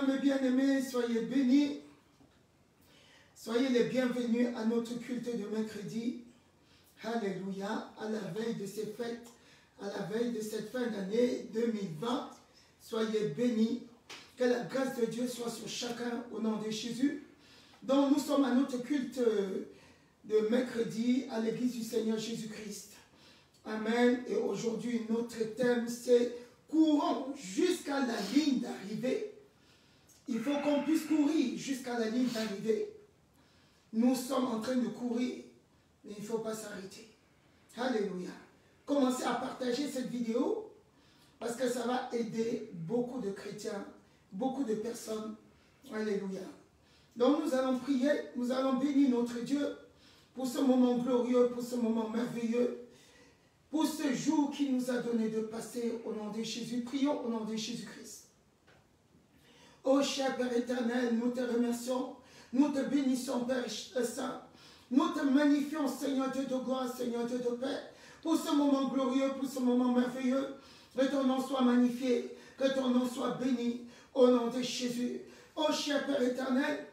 mes bien-aimés, soyez bénis. Soyez les bienvenus à notre culte de mercredi. Alléluia, à la veille de ces fêtes, à la veille de cette fin d'année 2020. Soyez bénis. Que la grâce de Dieu soit sur chacun au nom de Jésus. Donc nous sommes à notre culte de mercredi à l'église du Seigneur Jésus-Christ. Amen. Et aujourd'hui, notre thème, c'est courons jusqu'à la ligne d'arrivée. Il faut qu'on puisse courir jusqu'à la ligne d'arrivée. Nous sommes en train de courir, mais il ne faut pas s'arrêter. Alléluia. Commencez à partager cette vidéo parce que ça va aider beaucoup de chrétiens, beaucoup de personnes. Alléluia. Donc nous allons prier, nous allons bénir notre Dieu pour ce moment glorieux, pour ce moment merveilleux, pour ce jour qu'il nous a donné de passer au nom de Jésus. Prions au nom de Jésus-Christ. Ô cher Père éternel, nous te remercions, nous te bénissons Père Saint, nous te magnifions Seigneur Dieu de gloire, Seigneur Dieu de paix, pour ce moment glorieux, pour ce moment merveilleux. Que ton nom soit magnifié, que ton nom soit béni au nom de Jésus. Ô cher Père éternel,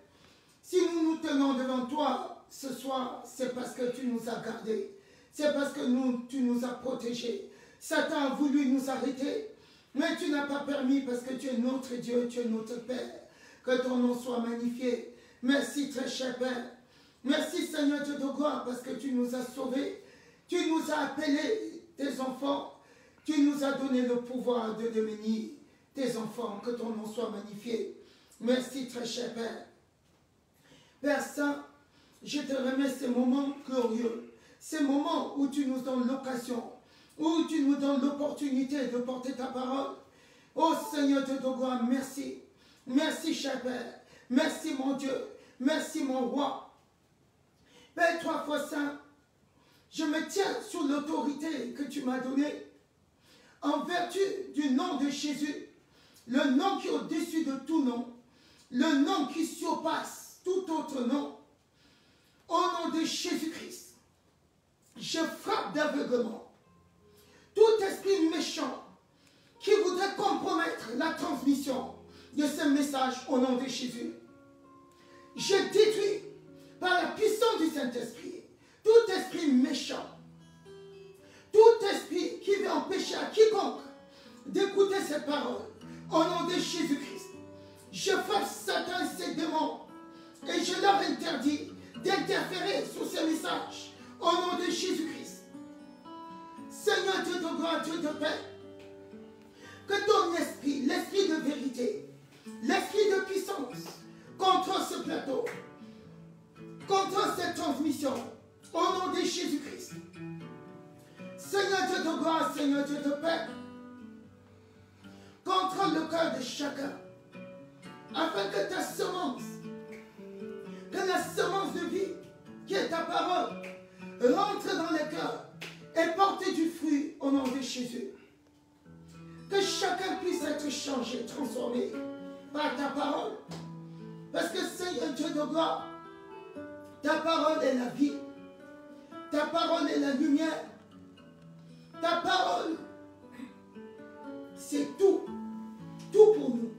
si nous nous tenons devant toi ce soir, c'est parce que tu nous as gardés. C'est parce que tu nous as protégés. Satan a voulu nous arrêter, mais tu n'as pas permis parce que tu es notre Dieu, tu es notre Père. Que ton nom soit magnifié. Merci très cher Père. Merci Seigneur Dieu de gloire parce que tu nous as sauvés. Tu nous as appelés tes enfants. Tu nous as donné le pouvoir de devenir tes enfants. Que ton nom soit magnifié. Merci très cher Père. Père Saint, je te remets ces moments glorieux. Ces moments où tu nous donnes l'occasion, où tu nous donnes l'opportunité de porter ta parole. Oh Seigneur Dieu de gloire, merci. Merci cher Père. Merci mon Dieu. Merci mon roi. Père trois fois saint, je me tiens sur l'autorité que tu m'as donnée en vertu du nom de Jésus, le nom qui est au-dessus de tout nom, le nom qui surpasse tout autre nom. Au nom de Jésus-Christ, je frappe d'aveuglement tout esprit méchant qui voudrait compromettre la transmission de ce message au nom de Jésus. Je détruis par la puissance du Saint-Esprit tout esprit méchant, tout esprit qui veut empêcher à quiconque d'écouter ces paroles au nom de Jésus-Christ. Je frappe Satan et ses démons et je leur interdis d'interférer sur ces messages au nom de Jésus-Christ. Seigneur Dieu de gloire, Dieu de paix, que ton esprit, l'esprit de vérité, l'esprit de puissance, contre ce plateau, contre cette transmission, au nom de Jésus-Christ. Seigneur Dieu de gloire, Seigneur Dieu de paix, contrôle le cœur de chacun, afin que ta semence, que la semence de vie, qui est ta parole, rentre dans les cœurs et porte du fruit au nom de Jésus. Que chacun puisse être changé, transformé par ta parole. Parce que Seigneur Dieu de gloire, ta parole est la vie. Ta parole est la lumière. Ta parole, c'est tout. Tout pour nous.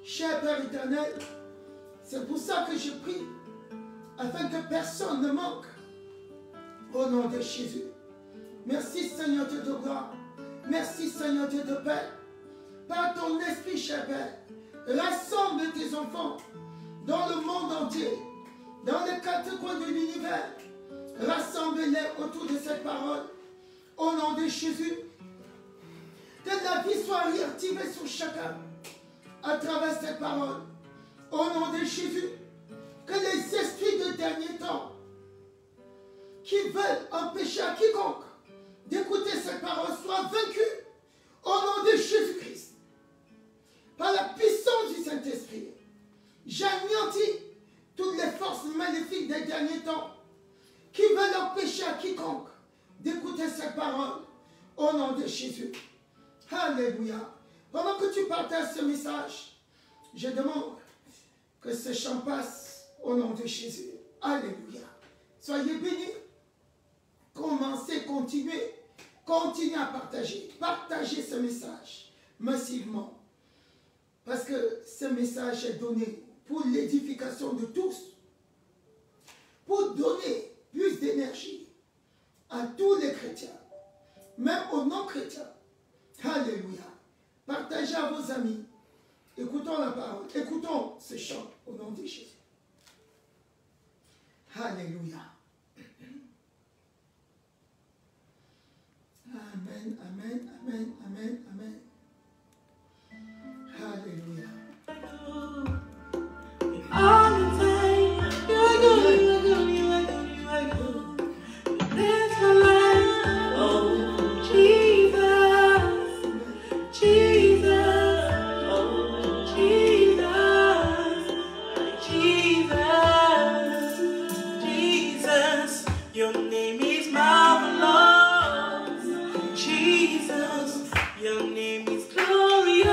Cher Père éternel, c'est pour ça que je prie, afin que personne ne manque. Au nom de Jésus. Merci Seigneur Dieu de gloire. Merci Seigneur Dieu de paix. Par ton esprit, cher Père, rassemble tes enfants dans le monde entier, dans les quatre coins de l'univers. Rassemble-les autour de cette parole. Au nom de Jésus. Que la vie soit réactivée sur chacun à travers cette parole. Au nom de Jésus. Que les esprits de dernier temps qui veulent empêcher à quiconque d'écouter cette parole soient vaincus au nom de Jésus-Christ. Par la puissance du Saint-Esprit, j'anéantis toutes les forces maléfiques des derniers temps qui veulent empêcher à quiconque d'écouter cette parole au nom de Jésus. Alléluia. Pendant que tu partages ce message, je demande que ce chant passe au nom de Jésus. Alléluia. Soyez bénis. Commencez, continuez à partager. Partagez ce message massivement. Parce que ce message est donné pour l'édification de tous, pour donner plus d'énergie à tous les chrétiens, même aux non-chrétiens. Alléluia. Partagez à vos amis. Écoutons la parole. Écoutons ce chant au nom de Jésus. Alléluia. Amen, amen, amen, amen, amen. Alléluia. All the time, you are good, you are good, you are good, you are good. That's my life, oh Jesus, Jesus, oh Jesus, Jesus, Jesus. Your name is marvelous, Jesus. Your name is glorious.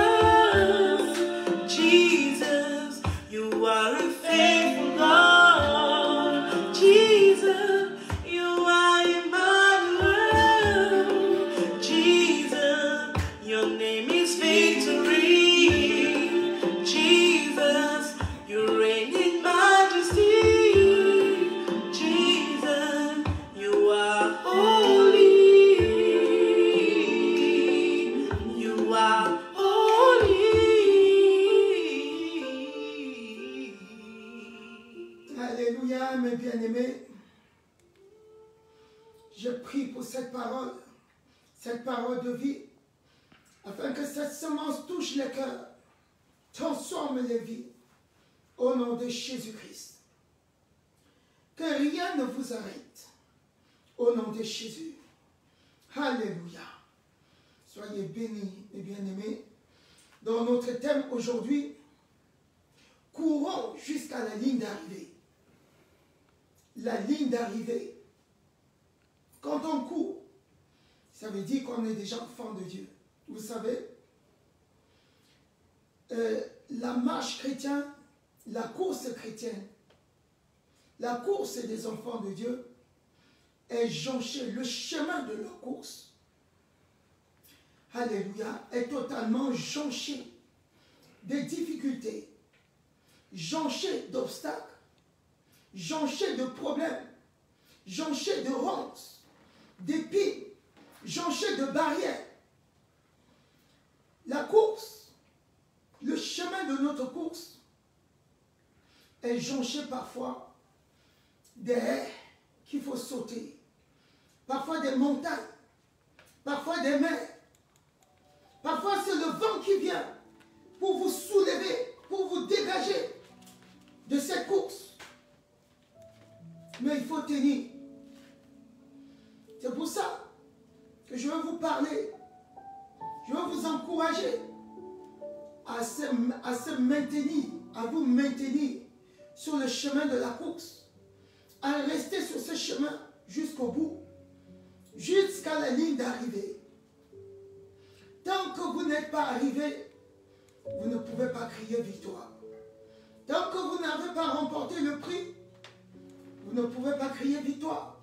Jesus, you are a faithful God. Jesus, you are Emmanuel. Jesus, your name is victory. Jesus, you reign in majesty. Jesus, you are holy. You are Alléluia, mes bien-aimés. Je prie pour cette parole de vie, afin que cette semence touche les cœurs, transforme les vies, au nom de Jésus-Christ. Que rien ne vous arrête, au nom de Jésus. Alléluia. Soyez bénis, mes bien-aimés. Dans notre thème aujourd'hui, courons jusqu'à la ligne d'arrivée. La ligne d'arrivée. Quand on court, ça veut dire qu'on est déjà enfant de Dieu. Vous savez, la marche chrétienne, la course chrétienne, la course des enfants de Dieu est jonchée, le chemin de leur course, alléluia, est totalement jonché de difficultés, jonché d'obstacles, jonché de problèmes, jonché de ronces, d'épines, jonché de barrières. La course, le chemin de notre course est jonché parfois des haies qu'il faut sauter, parfois des montagnes, parfois des mers. Parfois c'est le vent qui vient pour vous soulever, pour vous dégager de cette course. Mais il faut tenir. C'est pour ça que je veux vous parler. Je veux vous encourager à se maintenir, à vous maintenir sur le chemin de la course, à rester sur ce chemin jusqu'au bout, jusqu'à la ligne d'arrivée. Tant que vous n'êtes pas arrivé, vous ne pouvez pas crier victoire. Tant que vous n'avez pas remporté le prix, vous ne pouvez pas crier victoire.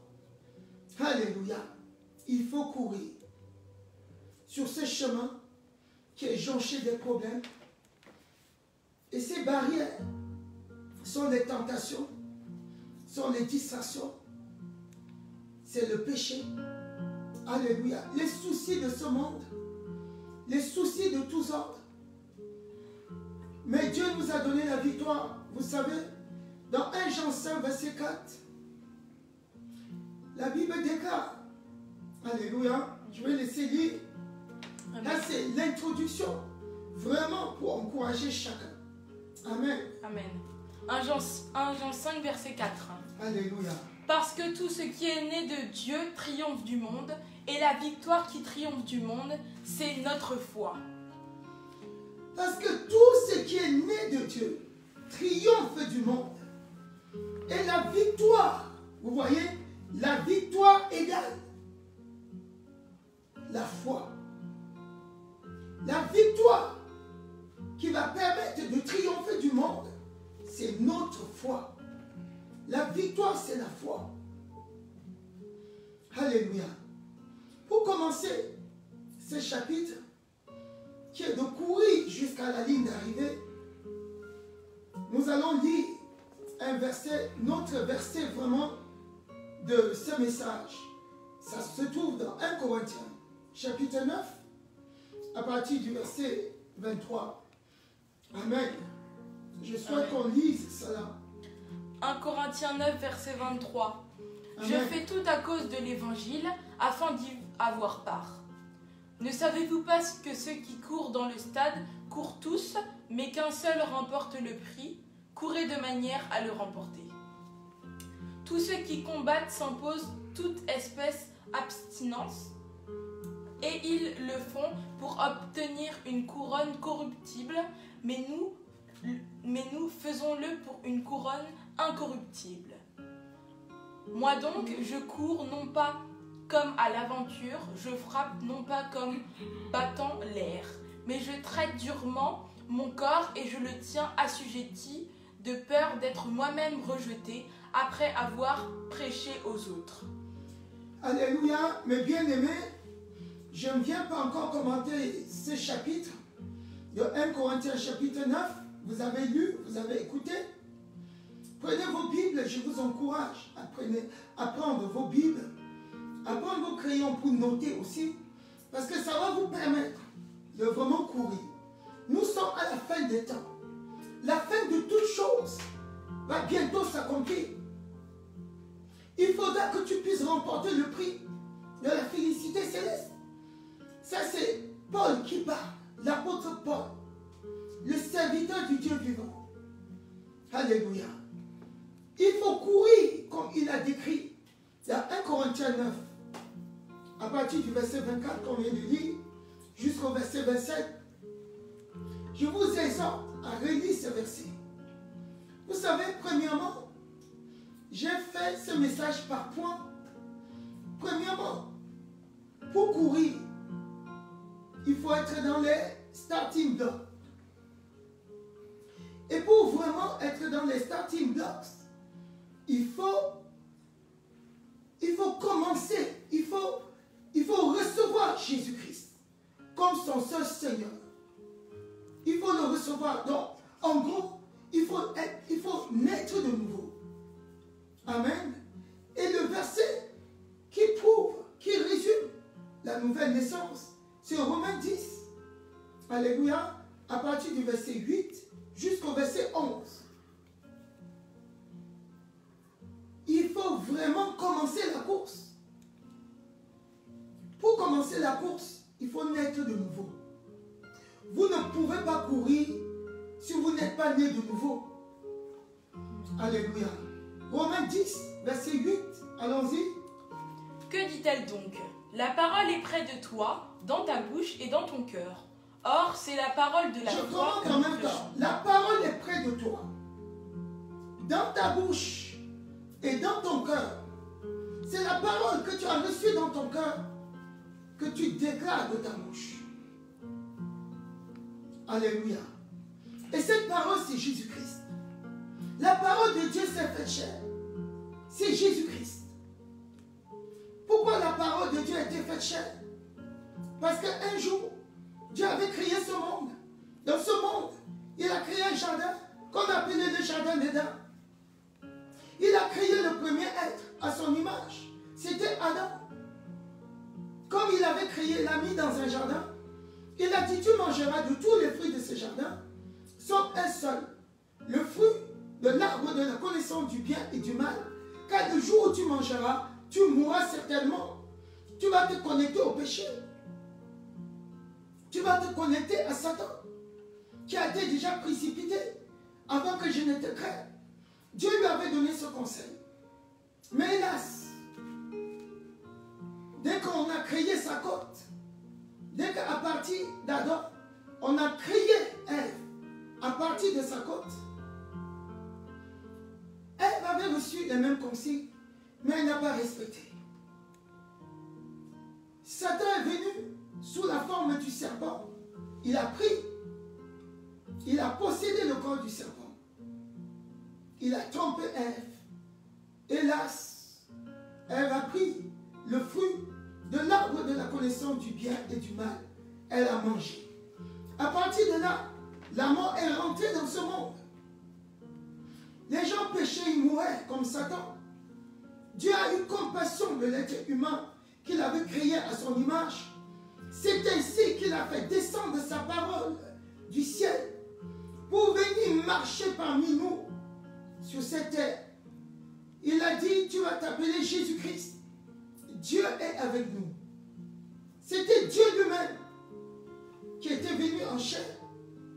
Alléluia. Il faut courir sur ce chemin qui est jonché des problèmes. Et ces barrières sont les tentations, sont les distractions. C'est le péché. Alléluia. Les soucis de ce monde, les soucis de tous ordres. Mais Dieu nous a donné la victoire. Vous savez, dans 1 Jean 5, verset 4, la Bible déclare, alléluia, je vais laisser lire. Là, c'est l'introduction, vraiment pour encourager chacun. Amen. Amen. 1 Jean 5, verset 4. Alléluia. Parce que tout ce qui est né de Dieu triomphe du monde, et la victoire qui triomphe du monde, c'est notre foi. Parce que tout ce qui est né de Dieu triomphe du monde. Et la victoire, vous voyez, la victoire égale la foi. La victoire qui va permettre de triompher du monde, c'est notre foi. La victoire, c'est la foi. Alléluia. Pour commencer ce chapitre, qui est de courir jusqu'à la ligne d'arrivée, nous allons lire un verset, notre verset vraiment de ce message. Ça se trouve dans 1 Corinthiens, chapitre 9, à partir du verset 23. Amen. Je souhaite qu'on lise cela. 1 Corinthiens 9, verset 23. Amen. Je fais tout à cause de l'évangile, afin d'y avoir part. Ne savez-vous pas que ceux qui courent dans le stade courent tous, mais qu'un seul remporte le prix? Courez de manière à le remporter. Tous ceux qui combattent s'imposent toute espèce d'abstinence, et ils le font pour obtenir une couronne corruptible, mais nous faisons-le pour une couronne incorruptible. Moi donc, je cours non pas comme à l'aventure, je frappe non pas comme battant l'air, mais je traite durement mon corps et je le tiens assujetti, de peur d'être moi-même rejeté après avoir prêché aux autres. Alléluia, mes bien-aimés, je ne viens pas encore commenter ce chapitre de 1 Corinthiens chapitre 9. Vous avez lu, vous avez écouté. Prenez vos Bibles, je vous encourage à prendre vos Bibles, à prendre vos crayons pour noter aussi, parce que ça va vous permettre de vraiment courir. Nous sommes à la fin des temps. La fin de toutes choses va bientôt s'accomplir. Il faudra que tu puisses remporter le prix de la félicité céleste. Ça, c'est Paul qui parle, l'apôtre Paul, le serviteur du Dieu vivant. Alléluia. Il faut courir comme il a décrit dans 1 Corinthiens 9, à partir du verset 24 qu'on vient de lire, jusqu'au verset 27. Je vous exhorte à relire ce verset. Vous savez, premièrement, j'ai fait ce message par points. Premièrement, pour courir, il faut être dans les starting blocks. Et pour vraiment être dans les starting blocks, il faut commencer, il faut recevoir Jésus-Christ comme son seul Seigneur. Il faut le recevoir. Donc, en gros, il faut naître de nouveau. Amen. Et le verset qui prouve, qui résume la nouvelle naissance, c'est Romains 10. Alléluia. À partir du verset 8 jusqu'au verset 11. Il faut vraiment commencer la course. Pour commencer la course, il faut naître de nouveau. Vous ne pouvez pas courir si vous n'êtes pas né de nouveau. Alléluia. Romains 10, verset 8. Allons-y. Que dit-elle donc? La parole est près de toi, dans ta bouche et dans ton cœur. Or, c'est la parole de la Je foi commande en même temps. La parole est près de toi, dans ta bouche et dans ton cœur. C'est la parole que tu as reçue dans ton cœur que tu déclares de ta bouche. Alléluia. Et cette parole, c'est Jésus-Christ. La parole de Dieu s'est faite chair. C'est Jésus-Christ. Pourquoi la parole de Dieu a été faite chair? Parce qu'un jour, Dieu avait créé ce monde. Dans ce monde, il a créé un jardin qu'on appelait le jardin d'Éden. Il a créé le premier être à son image. C'était Adam. Comme il avait créé, il l'a mis dans un jardin. Il a dit, tu mangeras de tous les fruits de ce jardin, sauf un seul, le fruit de l'arbre de la connaissance du bien et du mal. Car le jour où tu mangeras, tu mourras certainement. Tu vas te connecter au péché. Tu vas te connecter à Satan, qui a été déjà précipité avant que je ne te crée. Dieu lui avait donné ce conseil. Mais hélas, dès qu'on a créé sa côte, dès qu'à partir d'Adam, on a créé Ève à partir de sa côte, Ève avait reçu les mêmes consignes, mais elle n'a pas respecté. Satan est venu sous la forme du serpent. Il a pris, il a possédé le corps du serpent. Il a trompé Ève. Hélas, Ève a pris le fruit de l'arbre de la connaissance du bien et du mal. Elle a mangé. À partir de là, la mort est rentrée dans ce monde. Les gens péchaient, ils mouraient comme Satan. Dieu a eu compassion de l'être humain qu'il avait créé à son image. C'est ainsi qu'il a fait descendre sa parole du ciel pour venir marcher parmi nous sur cette terre. Il a dit, tu vas t'appeler Jésus-Christ. Dieu est avec nous. C'était Dieu lui-même qui était venu en chair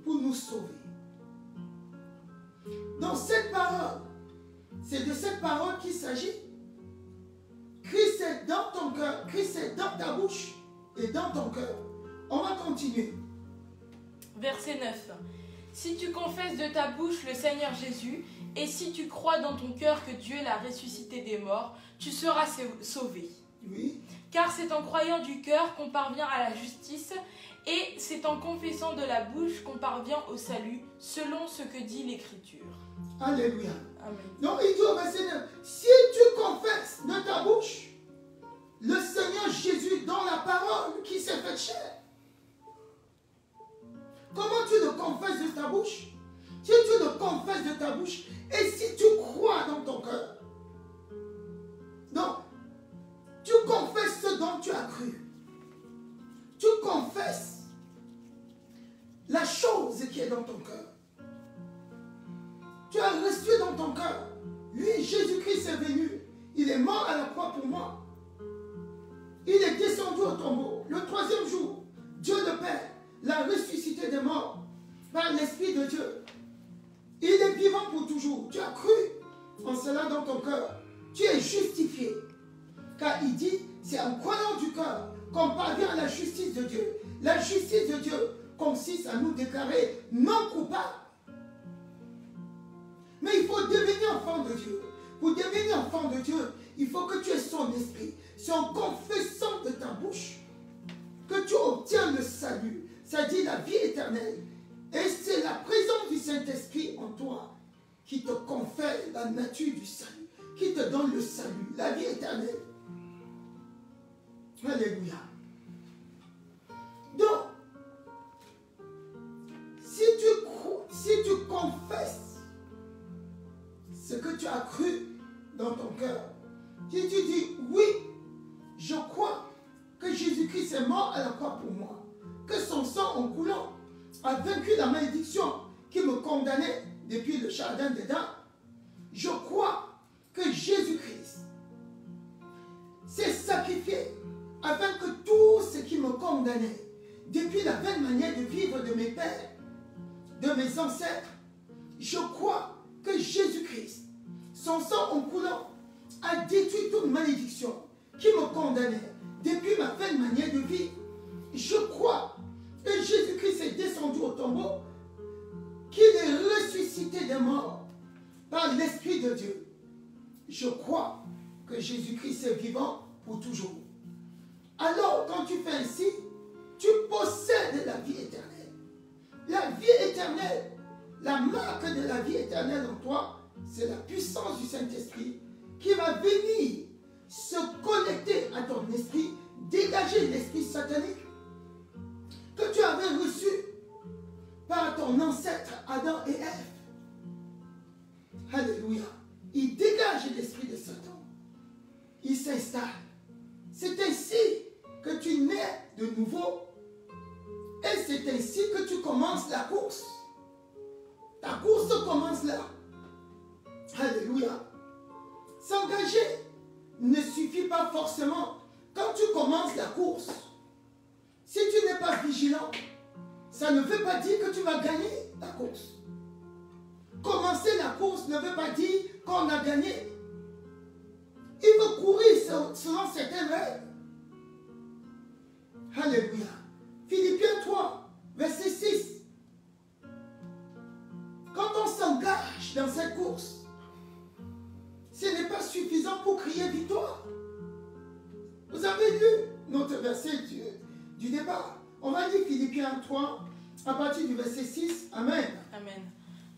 pour nous sauver. Donc cette parole, c'est de cette parole qu'il s'agit. Christ est dans ton cœur, Christ est dans ta bouche et dans ton cœur. On va continuer. Verset 9. Si tu confesses de ta bouche le Seigneur Jésus, et si tu crois dans ton cœur que Dieu l'a ressuscité des morts, tu seras sauvé. Oui. Car c'est en croyant du cœur qu'on parvient à la justice, et c'est en confessant de la bouche qu'on parvient au salut, selon ce que dit l'Écriture. Alléluia. Amen. Donc il dit au verset 9, si tu confesses de ta bouche le Seigneur Jésus dans la parole qui s'est faite chair, comment tu le confesses de ta bouche? Si tu le confesses de ta bouche et si tu crois dans ton cœur, donc tu confesses ce dont tu as cru. Tu confesses la chose qui est dans ton cœur. Tu as reçu dans ton cœur. Lui, Jésus-Christ est venu. Il est mort à la croix pour moi. Il est descendu au tombeau. Le troisième jour, Dieu le Père l'a ressuscité des morts par l'Esprit de Dieu. Il est vivant pour toujours. Tu as cru en cela dans ton cœur. Tu es justifié. Car il dit, c'est en croyant du cœur qu'on parvient à la justice de Dieu. La justice de Dieu consiste à nous déclarer non coupables. Mais il faut devenir enfant de Dieu. Pour devenir enfant de Dieu, il faut que tu aies son esprit. C'est en confessant de ta bouche que tu obtiens le salut, c'est-à-dire la vie éternelle. Et c'est la présence du Saint-Esprit en toi qui te confère la nature du salut, qui te donne le salut, la vie éternelle. Alléluia. Donc, si tu confesses ce que tu as cru dans ton cœur, si tu dis oui, je crois que Jésus-Christ est mort à la croix pour moi, que son sang en coulant a vaincu la malédiction qui me condamnait depuis le jardin d'Éden. Je crois que Jésus-Christ s'est sacrifié afin que tout ce qui me condamnait depuis la vaine manière de vivre de mes pères, de mes ancêtres, je crois que Jésus-Christ, son sang en coulant, a détruit toute malédiction qui me condamnait depuis ma vaine manière de vivre. Je crois que Jésus-Christ est descendu au tombeau, qu'il est ressuscité des morts par l'Esprit de Dieu. Je crois que Jésus-Christ est vivant pour toujours. Alors, quand tu fais ainsi, tu possèdes la vie éternelle. La vie éternelle, la marque de la vie éternelle en toi, c'est la puissance du Saint-Esprit qui va venir se connecter à ton esprit, dégager l'esprit satanique que tu avais reçu par ton ancêtre Adam et Ève. Alléluia. Il dégage l'esprit de Satan. Il s'installe. C'est ainsi que tu nais de nouveau. Et c'est ainsi que tu commences la course. Ta course commence là. Alléluia. S'engager ne suffit pas forcément quand tu commences la course. Si tu n'es pas vigilant, ça ne veut pas dire que tu vas gagner la course. Commencer la course ne veut pas dire qu'on a gagné. Il faut courir selon certaines règles. Alléluia. Philippiens 3, verset 6. Quand on s'engage dans cette course, ce n'est pas suffisant pour crier victoire. Vous avez lu notre verset du départ. On va lire Philippiens 3 à partir du verset 6. Amen. Amen.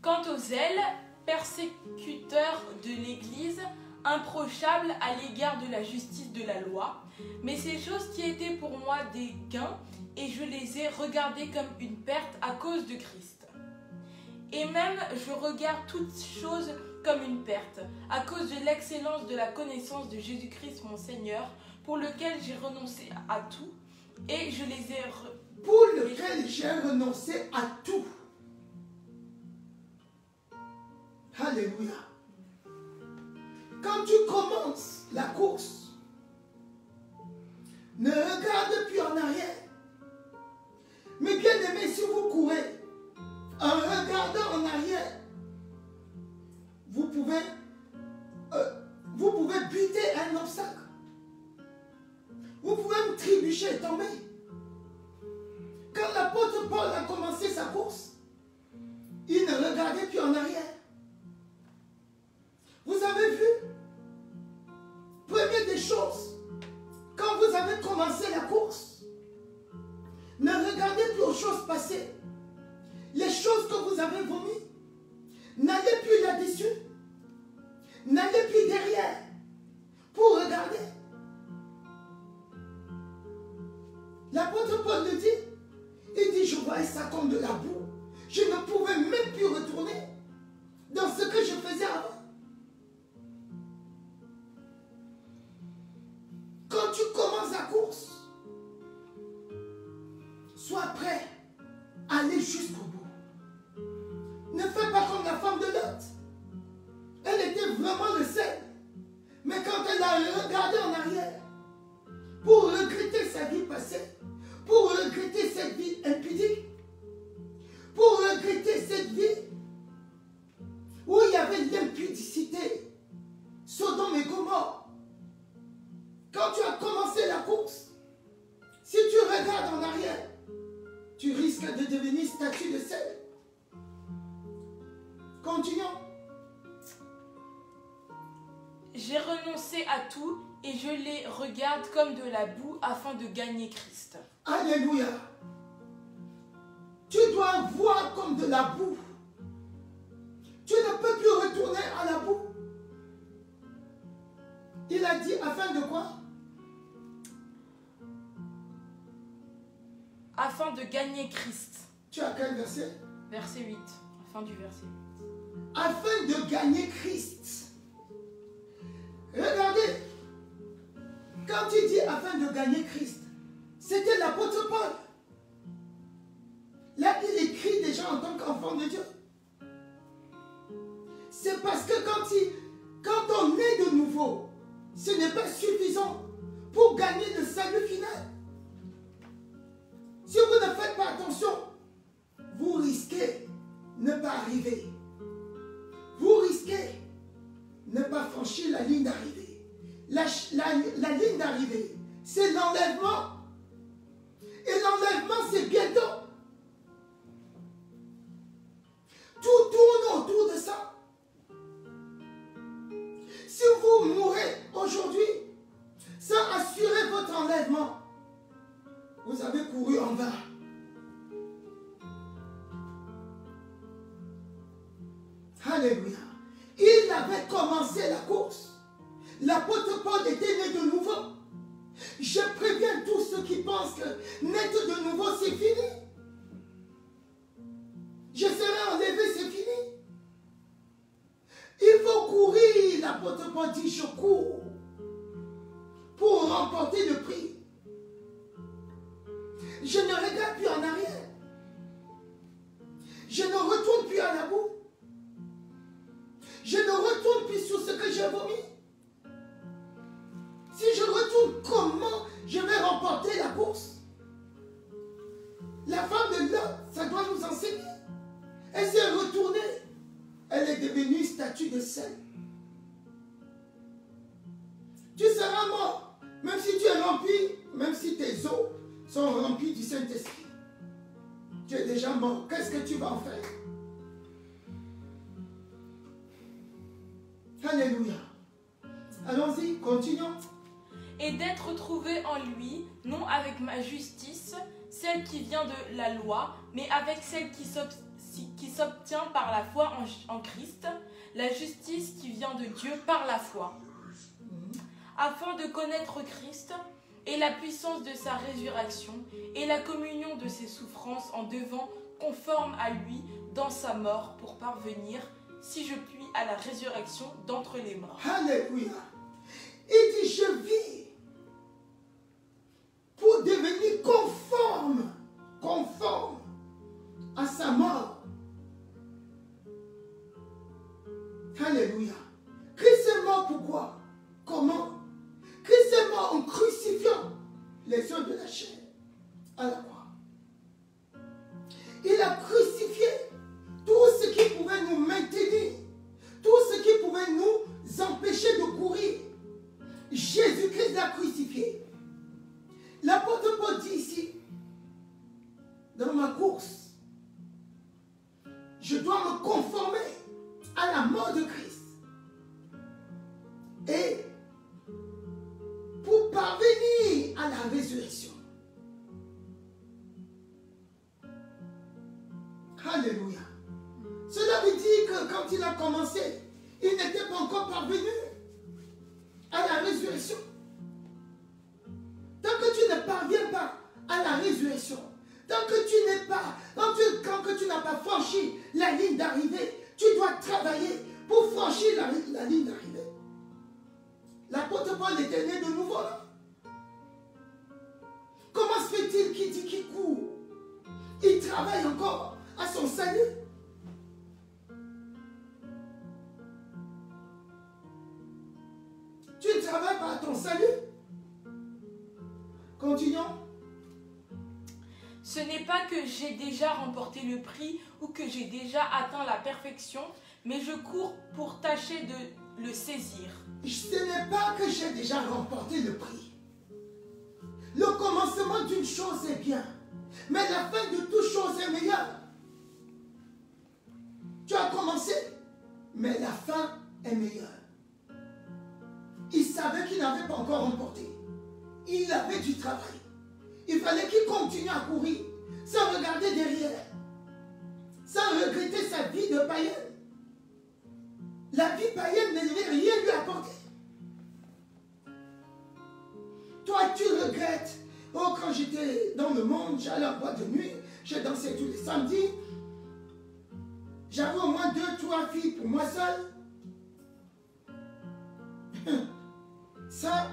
Quant au zèle, persécuteur de l'Église, improchable à l'égard de la justice de la loi, mais ces choses qui étaient pour moi des gains et je les ai regardés comme une perte à cause de Christ. Et même je regarde toutes choses comme une perte, à cause de l'excellence de la connaissance de Jésus-Christ mon Seigneur, pour lequel j'ai renoncé à tout, et je les ai... Pour lequel j'ai renoncé à tout. Alléluia. Quand tu commences la course, ne regarde plus en arrière. Mais bien aimé, si vous courez, en regardant en arrière, vous pouvez buter un obstacle. Vous pouvez me trébucher et tomber. Quand l'apôtre Paul a commencé sa course, il ne regardait plus en arrière. Vous avez vu, première des choses, quand vous avez commencé la course, ne regardez plus aux choses passées. Les choses que vous avez vomies, n'allez plus là-dessus. N'allez plus derrière pour regarder. L'apôtre Paul le dit, il dit, je voyais ça comme de la boue. Je ne pouvais même plus retourner dans ce que je faisais avant. Quand tu commences la course, sois prêt à aller jusqu'au bout. Ne fais pas comme la femme de Lot. Elle était vraiment le seul. Mais quand elle a regardé en arrière, pour regretter sa vie passée, pour regretter cette vie impudique, pour regretter cette vie où il y avait l'impudicité, Sodome et Gomorrhe. Quand tu as commencé la course, si tu regardes en arrière, tu risques de devenir statue de sel. Continuons. J'ai renoncé à tout et je les regarde comme de la boue afin de gagner Christ. Alléluia. Tu dois voir comme de la boue. Tu ne peux plus retourner à la boue. Il a dit afin de quoi? Afin de gagner Christ. Tu as quel verset? Verset 8. Fin du verset 8. Afin de gagner Christ. Regardez. Quand il dit afin de gagner Christ, c'était l'apôtre Paul. Là, il écrit déjà en tant qu'enfant de Dieu. C'est parce que quand on est de nouveau, ce n'est pas suffisant pour gagner le salut final. Si vous ne faites pas attention, vous risquez ne pas arriver. Vous risquez ne pas franchir la ligne d'arrivée. La ligne d'arrivée, c'est l'enlèvement. Et l'enlèvement, c'est bientôt. Tout tourne autour de ça. Si vous mourrez aujourd'hui sans assurer votre enlèvement, vous avez couru en vain. Alléluia. Il avait commencé la course. L'apôtre Paul était né de nouveau. Je préviens tous ceux qui pensent que naître de nouveau, c'est fini. Je serai enlevé, c'est fini. Il faut courir. L'apôtre Paul dit, je cours pour remporter le prix. Je ne regarde plus en arrière. Je ne retourne plus à la boue. Je ne retourne plus sur ce que j'ai vomi. Si je retourne, comment je vais remporter la course? La femme de Lot, ça doit nous enseigner. Elle s'est retournée. Elle est devenue statue de sel. Tu seras mort. Même si tu es rempli, même si tes os sont remplis du Saint-Esprit. Tu es déjà mort. Qu'est-ce que tu vas en faire? Alléluia. Allons-y, continuons. Et d'être trouvé en lui, non avec ma justice, celle qui vient de la loi, mais avec celle qui s'obtient par la foi en Christ, la justice qui vient de Dieu par la foi. Afin de connaître Christ et la puissance de sa résurrection et la communion de ses souffrances en devenant conforme à lui dans sa mort pour parvenir, si je puis, à la résurrection d'entre les morts. Alléluia. Il dit, je vis pour devenir conforme à sa mort. Alléluia. Christ est mort pourquoi? Comment? Christ est mort en crucifiant les œuvres de la chair à la croix. Il a crucifié tout ce qui pouvait nous maintenir, tout ce qui pouvait nous empêcher de courir. Jésus-Christ l'a crucifié. L'apôtre Paul dit ici, dans ma course, je dois me conformer à la mort de Christ. Et pour parvenir à la résurrection. Alléluia. Cela veut dire que quand il a commencé, il n'était pas encore parvenu à la résurrection. Tant que tu ne parviens pas à la résurrection, tant que tu n'es pas, quand tu n'as pas franchi la ligne d'arrivée, tu dois travailler pour franchir la ligne d'arrivée. L'apôtre Paul était né de nouveau là. Comment se fait-il qu'il dit qu'il court? Il travaille encore à son salut. Tu ne travailles pas à ton salut. Continuons. Ce n'est pas que j'ai déjà remporté le prix ou que j'ai déjà atteint la perfection, mais je cours pour tâcher de le saisir. Ce n'est pas que j'ai déjà remporté le prix. Le commencement d'une chose est bien, mais la fin de toute chose est meilleure. Tu as commencé, mais la fin est meilleure. Il savait qu'il n'avait pas encore remporté. Il avait du travail. Il fallait qu'il continue à courir, sans regarder derrière, sans regretter sa vie de païen. La vie païenne ne devait rien lui apporter. Toi, tu regrettes. Oh, quand j'étais dans le monde, j'allais en boîte de nuit, j'ai dansé tous les samedis. J'avais au moins 2, 3 filles pour moi seul. Ça,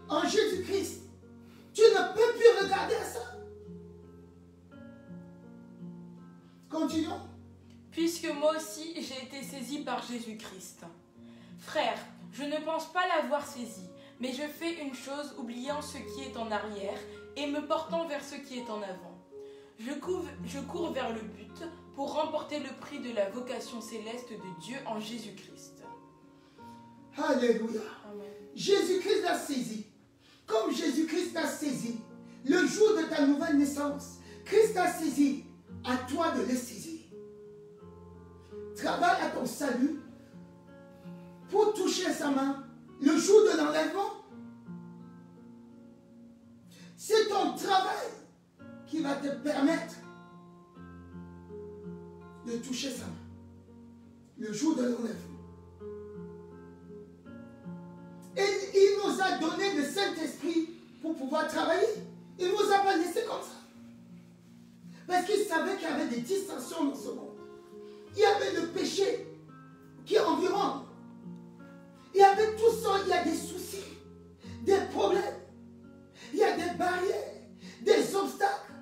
en Jésus-Christ, tu ne peux plus regarder à ça. Continuons. Puisque moi aussi j'ai été saisi par Jésus-Christ. Frère, je ne pense pas l'avoir saisi, mais je fais une chose, oubliant ce qui est en arrière et me portant vers ce qui est en avant. Je cours vers le but pour remporter le prix de la vocation céleste de Dieu en Jésus-Christ. Alléluia. Amen. Jésus-Christ l'a saisi. Comme Jésus-Christ t'a saisi, le jour de ta nouvelle naissance, Christ t'a saisi, à toi de le saisir. Travaille à ton salut pour toucher sa main le jour de l'enlèvement. C'est ton travail qui va te permettre de toucher sa main le jour de l'enlèvement. Et il nous a donné le Saint-Esprit pour pouvoir travailler. Il ne nous a pas laissé comme ça. Parce qu'il savait qu'il y avait des distensions dans ce monde. Il y avait le péché qui environne. Il y avait tout ça, il y a des soucis, des problèmes. Il y a des barrières, des obstacles.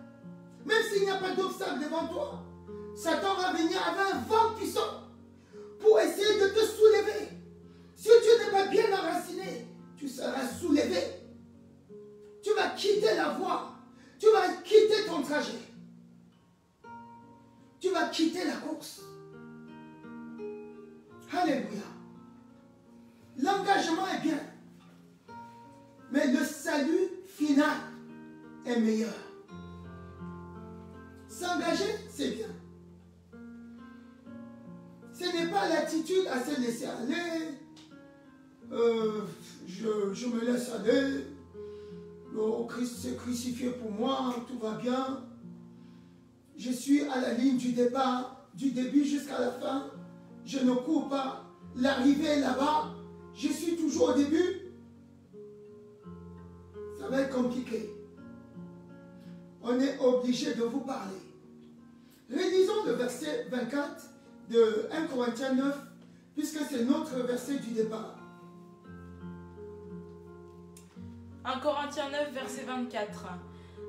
Même s'il n'y a pas d'obstacle devant toi, Satan va venir avec un vent puissant pour essayer de te soulever. Si tu n'es pas bien enraciné, tu seras soulevé. Tu vas quitter la voie. Tu vas quitter ton trajet. Tu vas quitter la course. Alléluia. L'engagement est bien. Mais le salut final est meilleur. S'engager, c'est bien. Ce n'est pas l'attitude à se laisser aller. Je me laisse aller. Oh, Christ s'est crucifié pour moi, tout va bien. Je suis à la ligne du départ, du début jusqu'à la fin. Je ne cours pas. L'arrivée est là-bas. Je suis toujours au début. Ça Ça va être compliqué. On est obligé de vous parler. Rélisons le verset 24 de 1 Corinthiens 9, puisque c'est notre verset du départ. 1 Corinthiens 9, verset 24.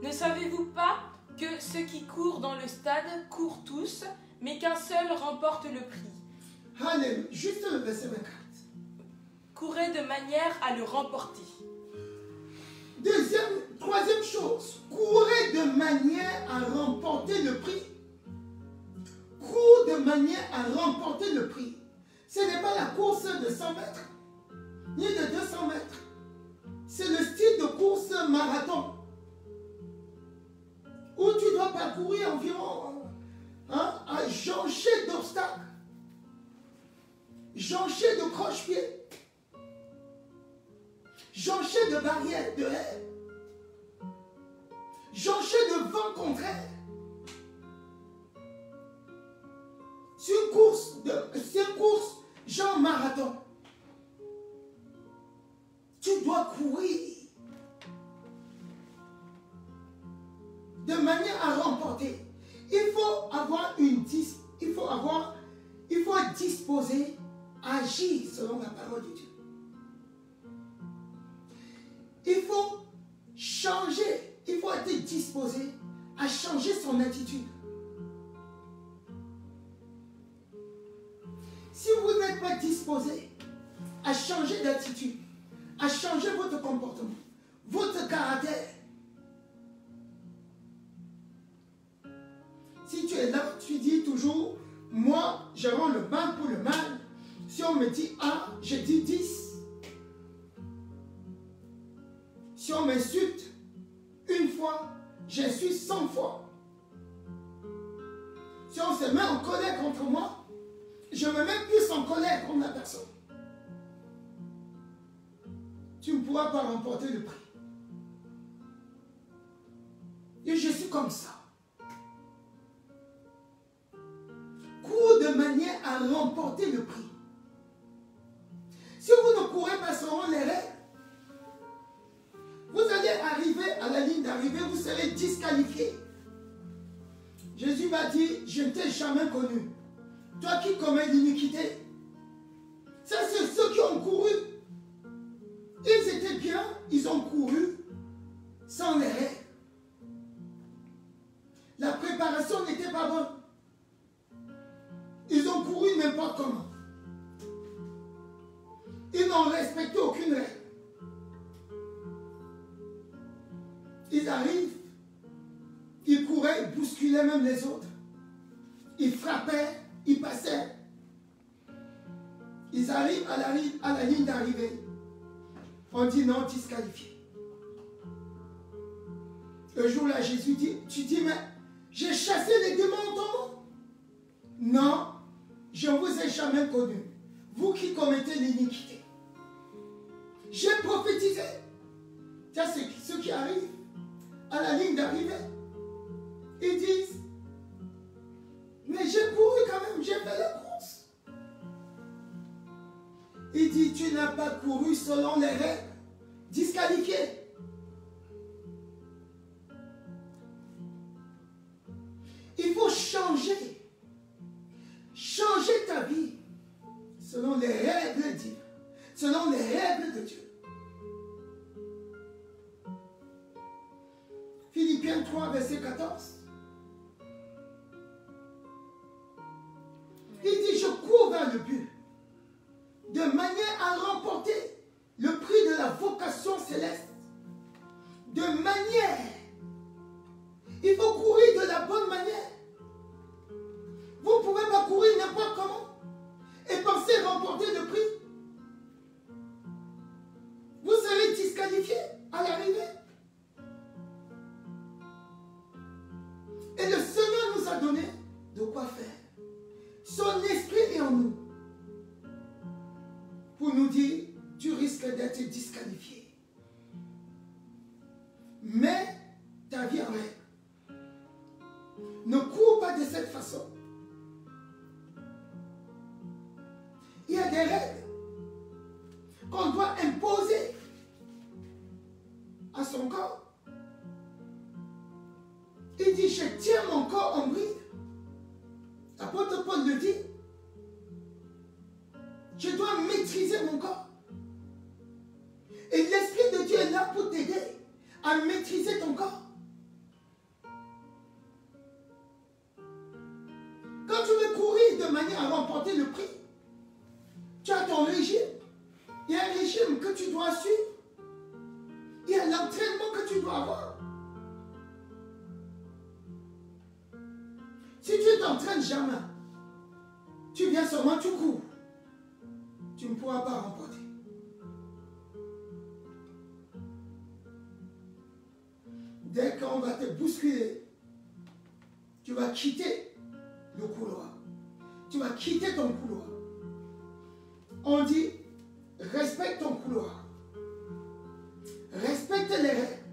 Ne savez-vous pas que ceux qui courent dans le stade courent tous, mais qu'un seul remporte le prix? Alléluia. Juste le verset 24. Courez de manière à le remporter. Troisième chose, courez de manière à remporter le prix. Cours de manière à remporter le prix. Ce n'est pas la course de 100 mètres, ni de 200 mètres. C'est le style de course marathon, où tu dois parcourir environ à joncher d'obstacles, joncher de croche-pieds, joncher de barrières, de haies, joncher de vent contraire. C'est une course genre marathon. Tu dois courir de manière à remporter. Il faut être disposé à agir selon la parole de Dieu. Il faut changer, il faut être disposé à changer son attitude. Si vous n'êtes pas disposé à changer d'attitude, à changer votre comportement, votre caractère, si tu es là, tu dis toujours, moi, je rends le mal pour le mal. Si on me dit A, je dis 10. Si on m'insulte une fois, j'insulte 100 fois. Si on se met en colère contre moi, je me mets plus en colère contre la personne. Tu ne pourras pas remporter le prix. Et je suis comme ça. Cours de manière à remporter le prix. Si vous ne courez pas selon les règles, vous allez arriver à la ligne d'arrivée, vous serez disqualifié. Jésus m'a dit, je ne t'ai jamais connu. Toi qui commets l'iniquité. Ça, c'est ceux qui ont couru. Ils étaient bien, ils ont couru sans les règles. La préparation n'était pas bonne. Ils ont couru n'importe comment. Ils n'ont respecté aucune règle. Ils arrivent, ils couraient, ils bousculaient même les autres. Ils frappaient, ils passaient. Ils arrivent à la ligne d'arrivée. On dit non, disqualifié. Le jour-là, Jésus dit, tu dis, mais j'ai chassé les démons en ton nom. Non, je ne vous ai jamais connu. Vous qui commettez l'iniquité. J'ai prophétisé. Ça, c'est ceux qui arrivent à la ligne d'arrivée. Ils disent, mais j'ai couru quand même, j'ai fait la course. Il dit, tu n'as pas couru selon les règles. Disqualifié. Il faut changer. Changer ta vie selon les règles divines, selon les règles de Dieu. Philippiens 3, verset 14. Il dit, je cours vers le but, de manière à remporter le prix de la vocation céleste. De manière. Il faut courir de la bonne manière. Vous ne pouvez pas courir n'importe comment et penser remporter le prix. Vous serez disqualifié à l'arrivée. Et le Seigneur nous a donné de quoi faire. Son esprit est en nous. Pour nous dire, tu risques d'être disqualifié. Mais ta vie en règle. Ne cours pas de cette façon. Il y a des règles qu'on doit imposer à son corps. tiens mon corps en bride. L'apôtre Paul le dit. Je dois maîtriser mon corps. Et l'Esprit de Dieu est là pour t'aider à maîtriser ton corps. Quand tu veux courir de manière à remporter le prix, tu as ton régime. Il y a un régime que tu dois suivre. Il y a l'entraînement que tu dois avoir. Si tu ne t'entraînes jamais, tu viens seulement, tu cours. Tu ne pourras pas remporter. Dès qu'on va te bousculer, tu vas quitter le couloir. Tu vas quitter ton couloir. On dit, respecte ton couloir. Respecte les règles.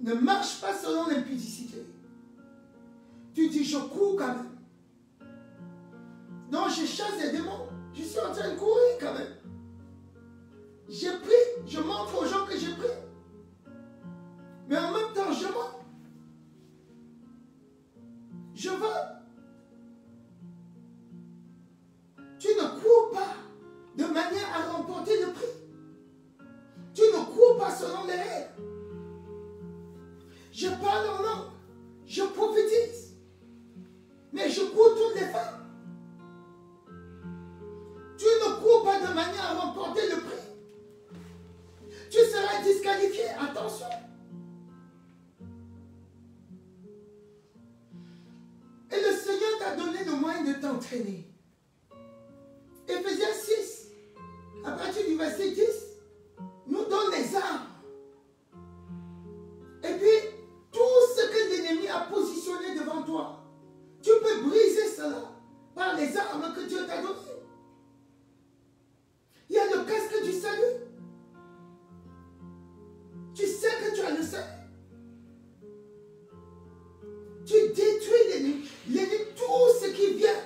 Ne marche pas selon l'impudicité. Tu dis, je cours quand même. Non, je chasse les démons. Je suis en train de courir quand même. J'ai pris, je montre aux gens que j'ai pris. Mais en même temps, je mens. Je veux. Tu ne cours pas de manière à remporter le prix. Tu ne cours pas selon les règles. Je parle en langue. Je prophétise. Mais je cours toutes les femmes. Tu ne cours pas de manière à remporter le prix. Tu seras disqualifié. Attention. Et le Seigneur t'a donné le moyen de t'entraîner. Éphésiens 6, à partir du verset 10, nous donne les armes. Et puis, tout ce que l'ennemi a positionné devant toi, tu peux briser cela par les armes que Dieu t'a données. Il y a le casque du salut. Tu sais que tu as le salut. Tu détruis l'ennemi. L'ennemi, tout ce qui vient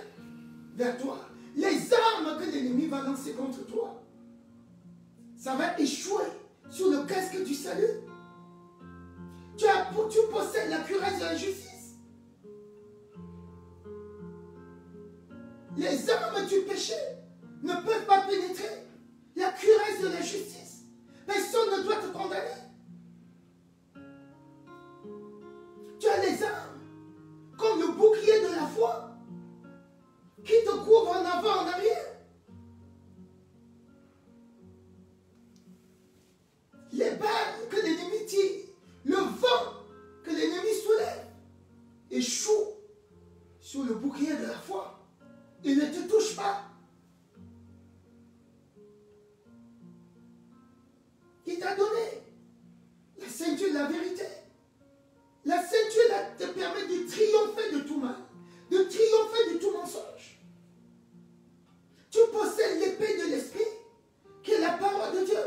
vers toi, les armes que l'ennemi va lancer contre toi, ça va échouer sur le casque du salut. Tu possèdes la cuirasse de la justice. Les armes du péché ne peuvent pas pénétrer la cuirasse de la justice. Personne ne doit te condamner. Tu as les armes comme le bouclier de la foi qui te couvre en avant, en arrière. Les balles que l'ennemi tire, le vent que l'ennemi soulève, échoue sur le bouclier de la foi. Il ne te touche pas. Il t'a donné la ceinture de la vérité. La ceinture là, te permet de triompher de tout mal, de triompher de tout mensonge. Tu possèdes l'épée de l'esprit, qui est la parole de Dieu,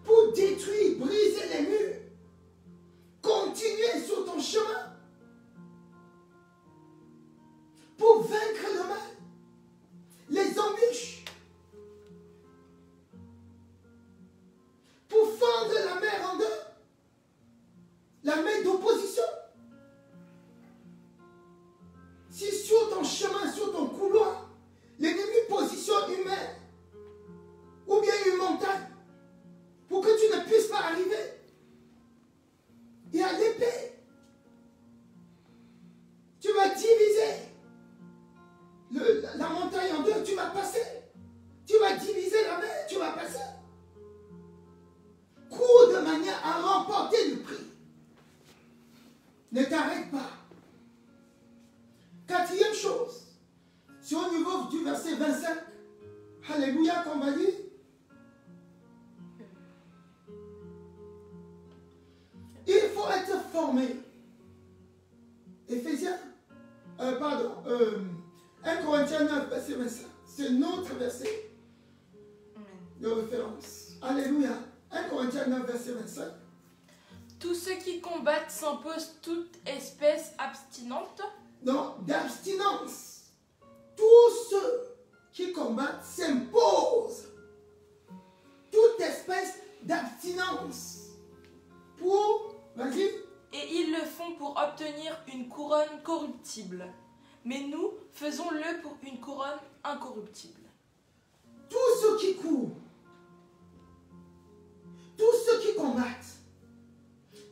pour détruire, briser les murs, continuer sur ton chemin, pour vaincre le mal, les embûches, pour fendre la mer en deux, la main d'opposition. Si sur ton chemin, sur ton couloir, l'ennemi positionne une mer ou bien une montagne pour que tu ne puisses pas arriver, il y a l'épée. Tu vas diviser la montagne en deux, tu vas passer. Tu vas diviser la mer, tu vas passer. Cours de manière à remporter le prix. Ne t'arrête pas. Quatrième chose, c'est au niveau du verset 25. Alléluia, qu'on va lire. Il faut être formé. Éphésiens, 1 Corinthiens 9, verset 25. C'est notre verset de référence. Alléluia. 1 Corinthiens 9, verset 25. Tous ceux qui combattent s'imposent toute espèce abstinente. Non, d'abstinence. Tous ceux qui combattent s'imposent toute espèce d'abstinence. Pour, vas-y, et ils le font pour obtenir une couronne corruptible. Mais nous, faisons-le pour une couronne incorruptible. Tous ceux qui courent, tous ceux qui combattent,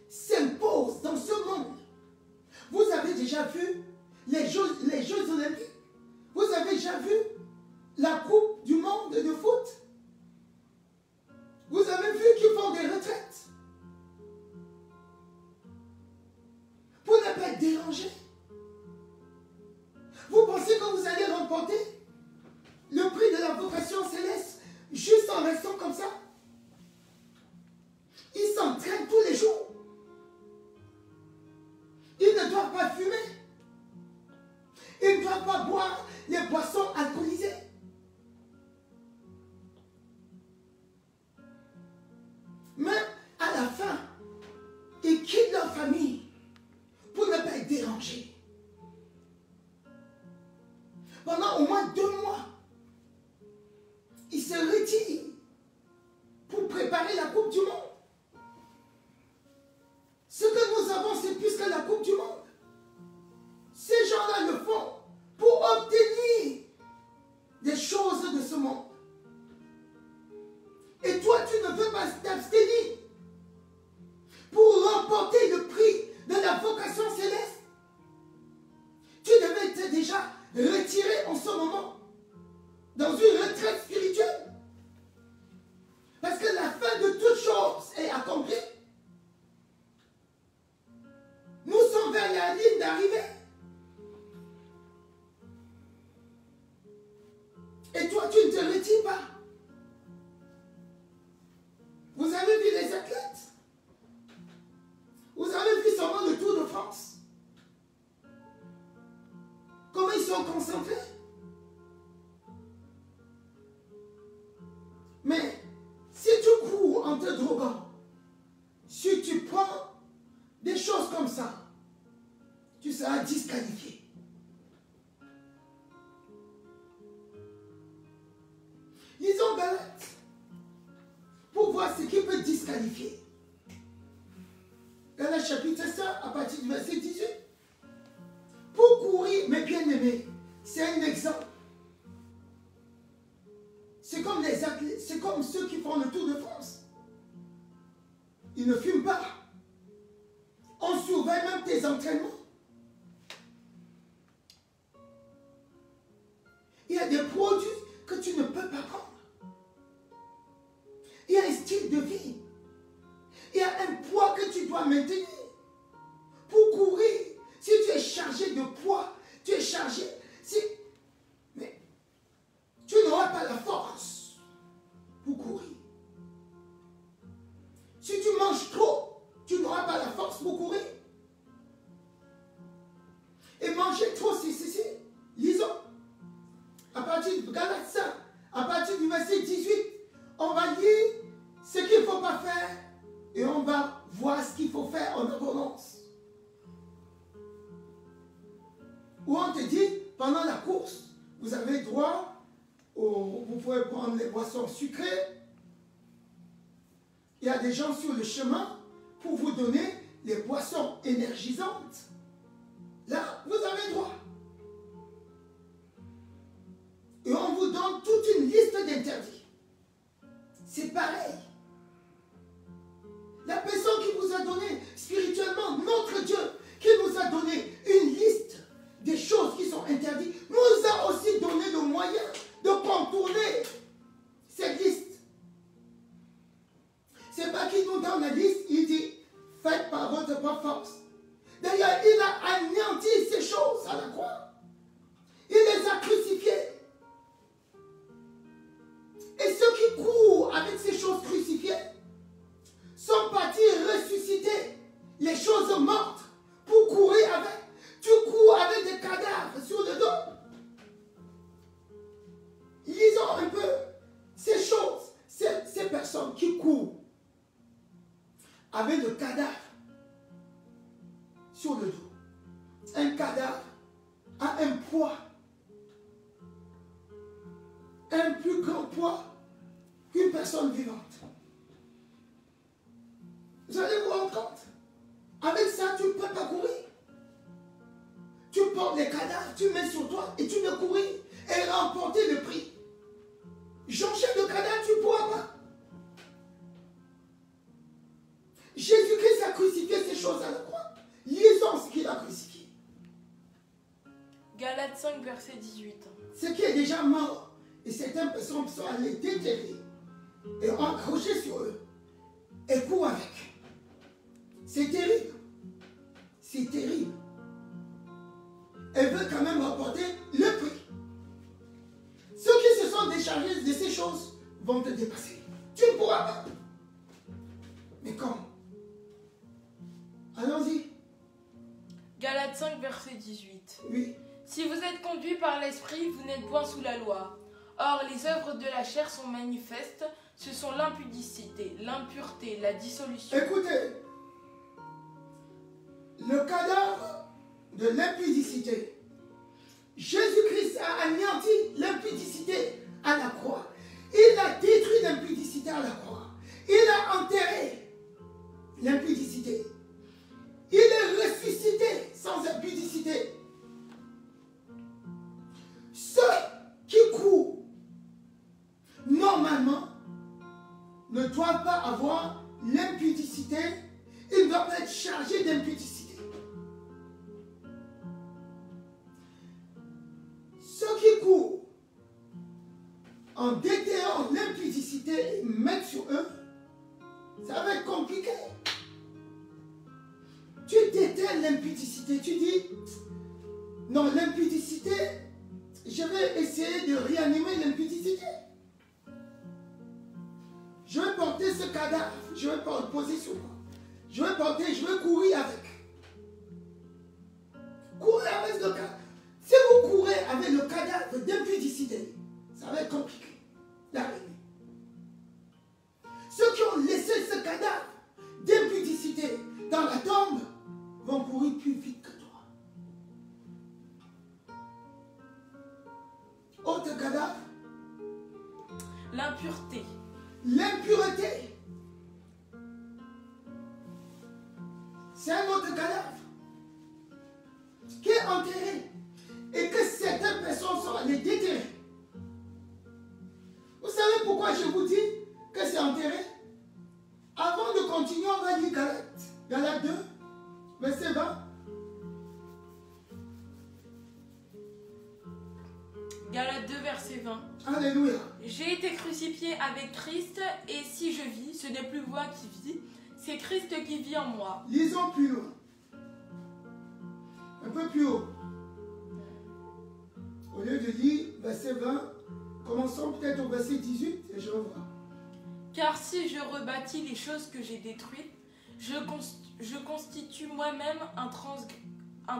s'imposent dans ce monde. Vous avez déjà vu les Jeux Olympiques? Vous avez déjà vu la Coupe du Monde de foot? Vous avez vu qu'ils font des retraites pour ne pas être dérangés. Vous pensez que vous allez remporter le prix de la vocation céleste juste en restant comme ça? Ils s'entraînent tous les jours. Ils ne doivent pas fumer. Ils ne doivent pas boire les boissons alcoolisées. Même à la fin, ils quittent leur famille pour ne pas être dérangés. Pendant au moins 2 mois, ils se retirent pour préparer la Coupe du Monde. Ce que nous avons, c'est plus que la Coupe du Monde. Ces gens-là le font pour obtenir des choses de ce monde. Et toi, tu ne veux pas t'abstenir pour remporter le prix de la vocation céleste. Tu devais être déjà retiré en ce moment dans une retraite spirituelle. Parce que la fin de toute chose est accomplie. Nous sommes vers la ligne d'arrivée. Et toi, tu ne te retires pas. Vous avez vu les athlètes? Vous avez vu seulement le Tour de France? Comment ils sont concentrés? Mais si tu cours en te droguant, si tu prends des choses comme ça, tu seras disqualifié. Lisons Galates pour voir ce qui peut disqualifier. Galates chapitre 5 à partir du verset 18. Pour courir, mes bien-aimés, c'est un exemple. C'est comme les athlètes, c'est comme ceux qui font le Tour de France. Ils ne fument pas. On surveille même tes entraînements. Il y a des produits que tu ne peux pas prendre. Il y a un style de vie. Il y a un poids que tu dois maintenir. Pour courir, si tu es chargé de poids, tu es chargé. Mais tu n'auras pas la force pour courir. Si tu manges trop, tu n'auras pas la force pour courir. Et manger trop, c'est. Lisons. À partir de Galates 5, à partir du verset 18, on va lire ce qu'il ne faut pas faire et on va voir ce qu'il faut faire en abondance. Où on te dit, pendant la course, vous avez droit, vous pouvez prendre les boissons sucrées. Il y a des gens sur le chemin pour vous donner les boissons énergisantes. Là, vous avez droit. Et on vous donne toute une liste d'interdits. C'est pareil. La personne qui vous a donné spirituellement, notre Dieu, qui nous a donné une liste des choses qui sont interdites, nous a aussi donné le moyen de contourner cette liste. C'est pas qu'il nous donne la liste, il dit, faites par votre propre force. D'ailleurs, il a anéanti ces choses à la croix. Il les a crucifiées. Et ceux qui courent avec ces choses crucifiées sont partis ressusciter les choses mortes pour courir avec. Tu cours avec des cadavres sur le dos. Lisons un peu ces choses, ces personnes qui courent avec le cadavre sur le dos. Un cadavre a un poids, un plus grand poids qu'une personne vivante. Vous allez vous rendre compte. Avec ça, tu ne peux pas courir. Tu portes les cadavres, tu mets sur toi et tu veux courir et remporter le prix. Jean-Jacques le cadavre, tu ne pourras pas. Jésus-Christ a crucifié ces choses à la croix. Lisons ce qu'il a crucifié. Galates 5, verset 18. Ce qui est déjà mort, et certaines personnes sont allées déterrer et ont accroché sur eux et courent avec. C'est terrible. C'est terrible. Elle veut quand même remporter le prix. Ceux qui se sont déchargés de ces choses vont te dépasser. Tu ne pourras pas. Mais comment? Allons-y. Galates 5, verset 18. Oui. Si vous êtes conduits par l'Esprit, vous n'êtes point sous la loi. Or, les œuvres de la chair sont manifestes. Ce sont l'impudicité, l'impureté, la dissolution. Écoutez. Le cadavre de l'impudicité. Jésus-Christ a anéanti l'impudicité à la croix. Il a détruit l'impudicité à la croix. Il a enterré l'impudicité. Il est ressuscité sans impudicité. Ceux qui courent normalement ne doivent pas avoir l'impudicité. Ils doivent être chargés d'impudicité. Ceux qui courent en déterrant l'impudicité et mettent sur eux, ça va être compliqué. Tu déterres l'impudicité, tu dis, non, l'impudicité, je vais essayer de réanimer l'impudicité. Je vais porter ce cadavre, je vais pas le poser sur moi. Je vais porter, je vais courir avec. Courir avec le cadavre. Si vous courez avec le cadavre d'impudicité, ça va être compliqué d'arriver. Ceux qui ont laissé ce cadavre d'impudicité dans la tombe vont courir plus vite que toi. Autre cadavre. L'impureté. L'impureté. C'est un autre cadavre qui est enterré et que certaines personnes sont allées déterrer. Vous savez pourquoi je vous dis que c'est enterré? Avant de continuer, on va lire Galates. Galates 2, verset 20. Galates 2, verset 20. Alléluia. J'ai été crucifié avec Christ, et si je vis, ce n'est plus moi qui vis, c'est Christ qui vit en moi. Lisons plus loin. Un peu plus haut. Au lieu de lire verset 20, commençons peut-être au verset 18 et je revois. Car si je rebâtis les choses que j'ai détruites, je constitue moi-même un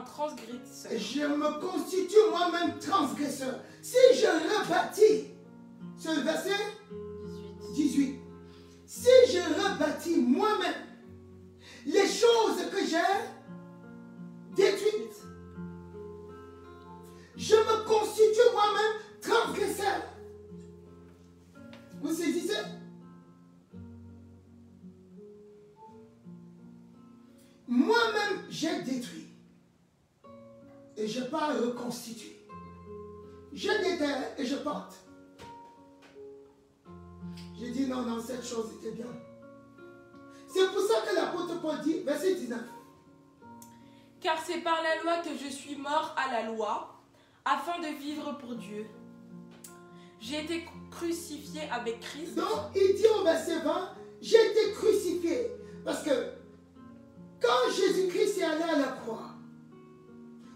transgresseur. Je me constitue moi-même transgresseur. Si je rebâtis, c'est le verset 18. Si je rebâtis moi-même les choses que j'ai détruites, je me constitue moi-même transgresseur. Vous saisissez? Moi-même, j'ai détruit. Et je pars reconstituer. Je déterre et je porte. J'ai dit non, non, cette chose était bien. C'est pour ça que l'apôtre Paul dit, verset 19. Car c'est par la loi que je suis mort à la loi, afin de vivre pour Dieu. J'ai été crucifié avec Christ. Donc, il dit au verset 20, j'ai été crucifié. Parce que quand Jésus-Christ est allé à la croix,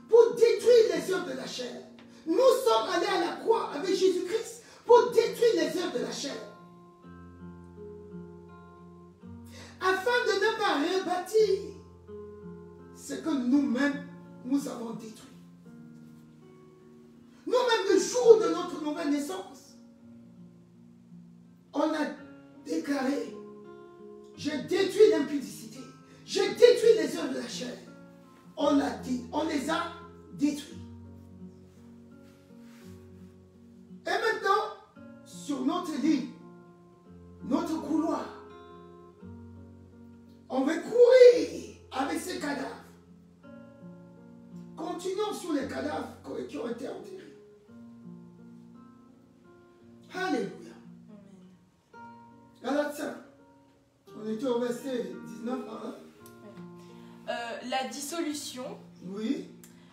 pour détruire les œuvres de la chair, nous sommes allés à la croix avec Jésus-Christ pour détruire les œuvres de la chair. Afin de ne pas rebâtir ce que nous-mêmes, nous avons détruit. Nous-mêmes, le jour de notre nouvelle naissance, on a déclaré, j'ai détruit l'impudicité, j'ai détruit les œuvres de la chair. On les a détruits. Et maintenant, sur notre ligne, notre couloir, on veut courir avec ces Continuons sur les cadavres qui ont été enterrés. Alléluia. Galates 5. On était au verset 19 par là. La dissolution, Oui.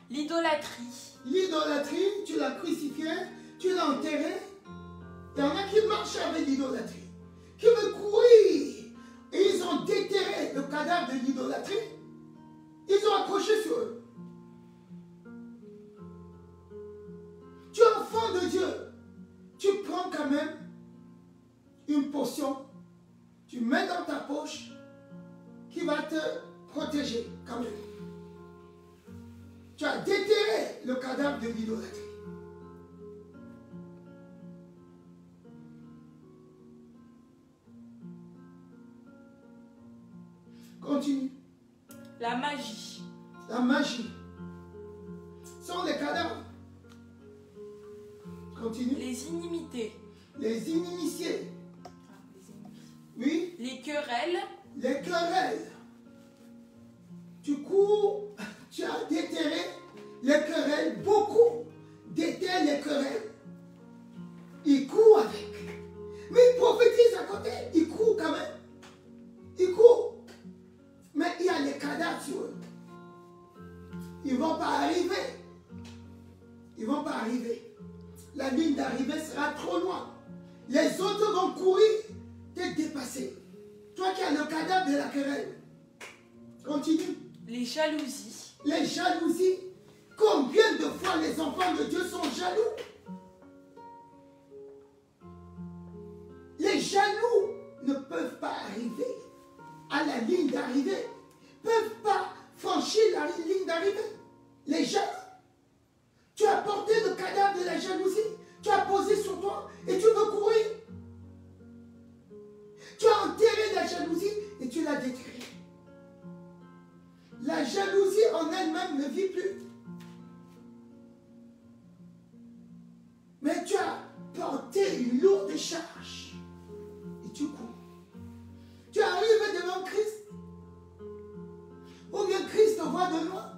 l'idolâtrie, L'idolâtrie, tu l'as crucifié, tu l'as enterré. Il y en a qui marchent avec l'idolâtrie, qui veulent courir. Et ils ont déterré le cadavre de l'idolâtrie. Ils ont accroché sur eux. Tu es enfant de Dieu. Tu prends quand même une potion. Tu mets dans ta poche qui va te protéger quand même. Tu as déterré le cadavre de l'idolâtrie. Continue. la magie, La magie. Sont les cadavres. Continue. les inimités, Les initiés. Oui. les querelles, Les querelles. Tu cours, tu as déterré les querelles. Beaucoup déterrent les querelles. Ils courent avec. Mais ils prophétisent à côté. Ils courent quand même. Ils courent. Mais il y a les cadavres sur eux. Ils ne vont pas arriver. Ils ne vont pas arriver. La ligne d'arrivée sera trop loin. Les autres vont courir, te dépasser. Toi qui as le cadavre de la querelle. Continue. les jalousies, Les jalousies. Combien de fois les enfants de Dieu sont jaloux? Les jaloux ne peuvent pas arriver à la ligne d'arrivée. Ne peuvent pas franchir la ligne d'arrivée. Les jaloux. Tu as porté le cadavre de la jalousie. Tu as posé sur toi et tu veux courir. Tu as enterré la jalousie et tu l'as détruite. La jalousie en elle-même ne vit plus. Mais tu as porté une lourde charge et tu cours. Tu arrives devant Christ. Ou bien Christ te voit de loin.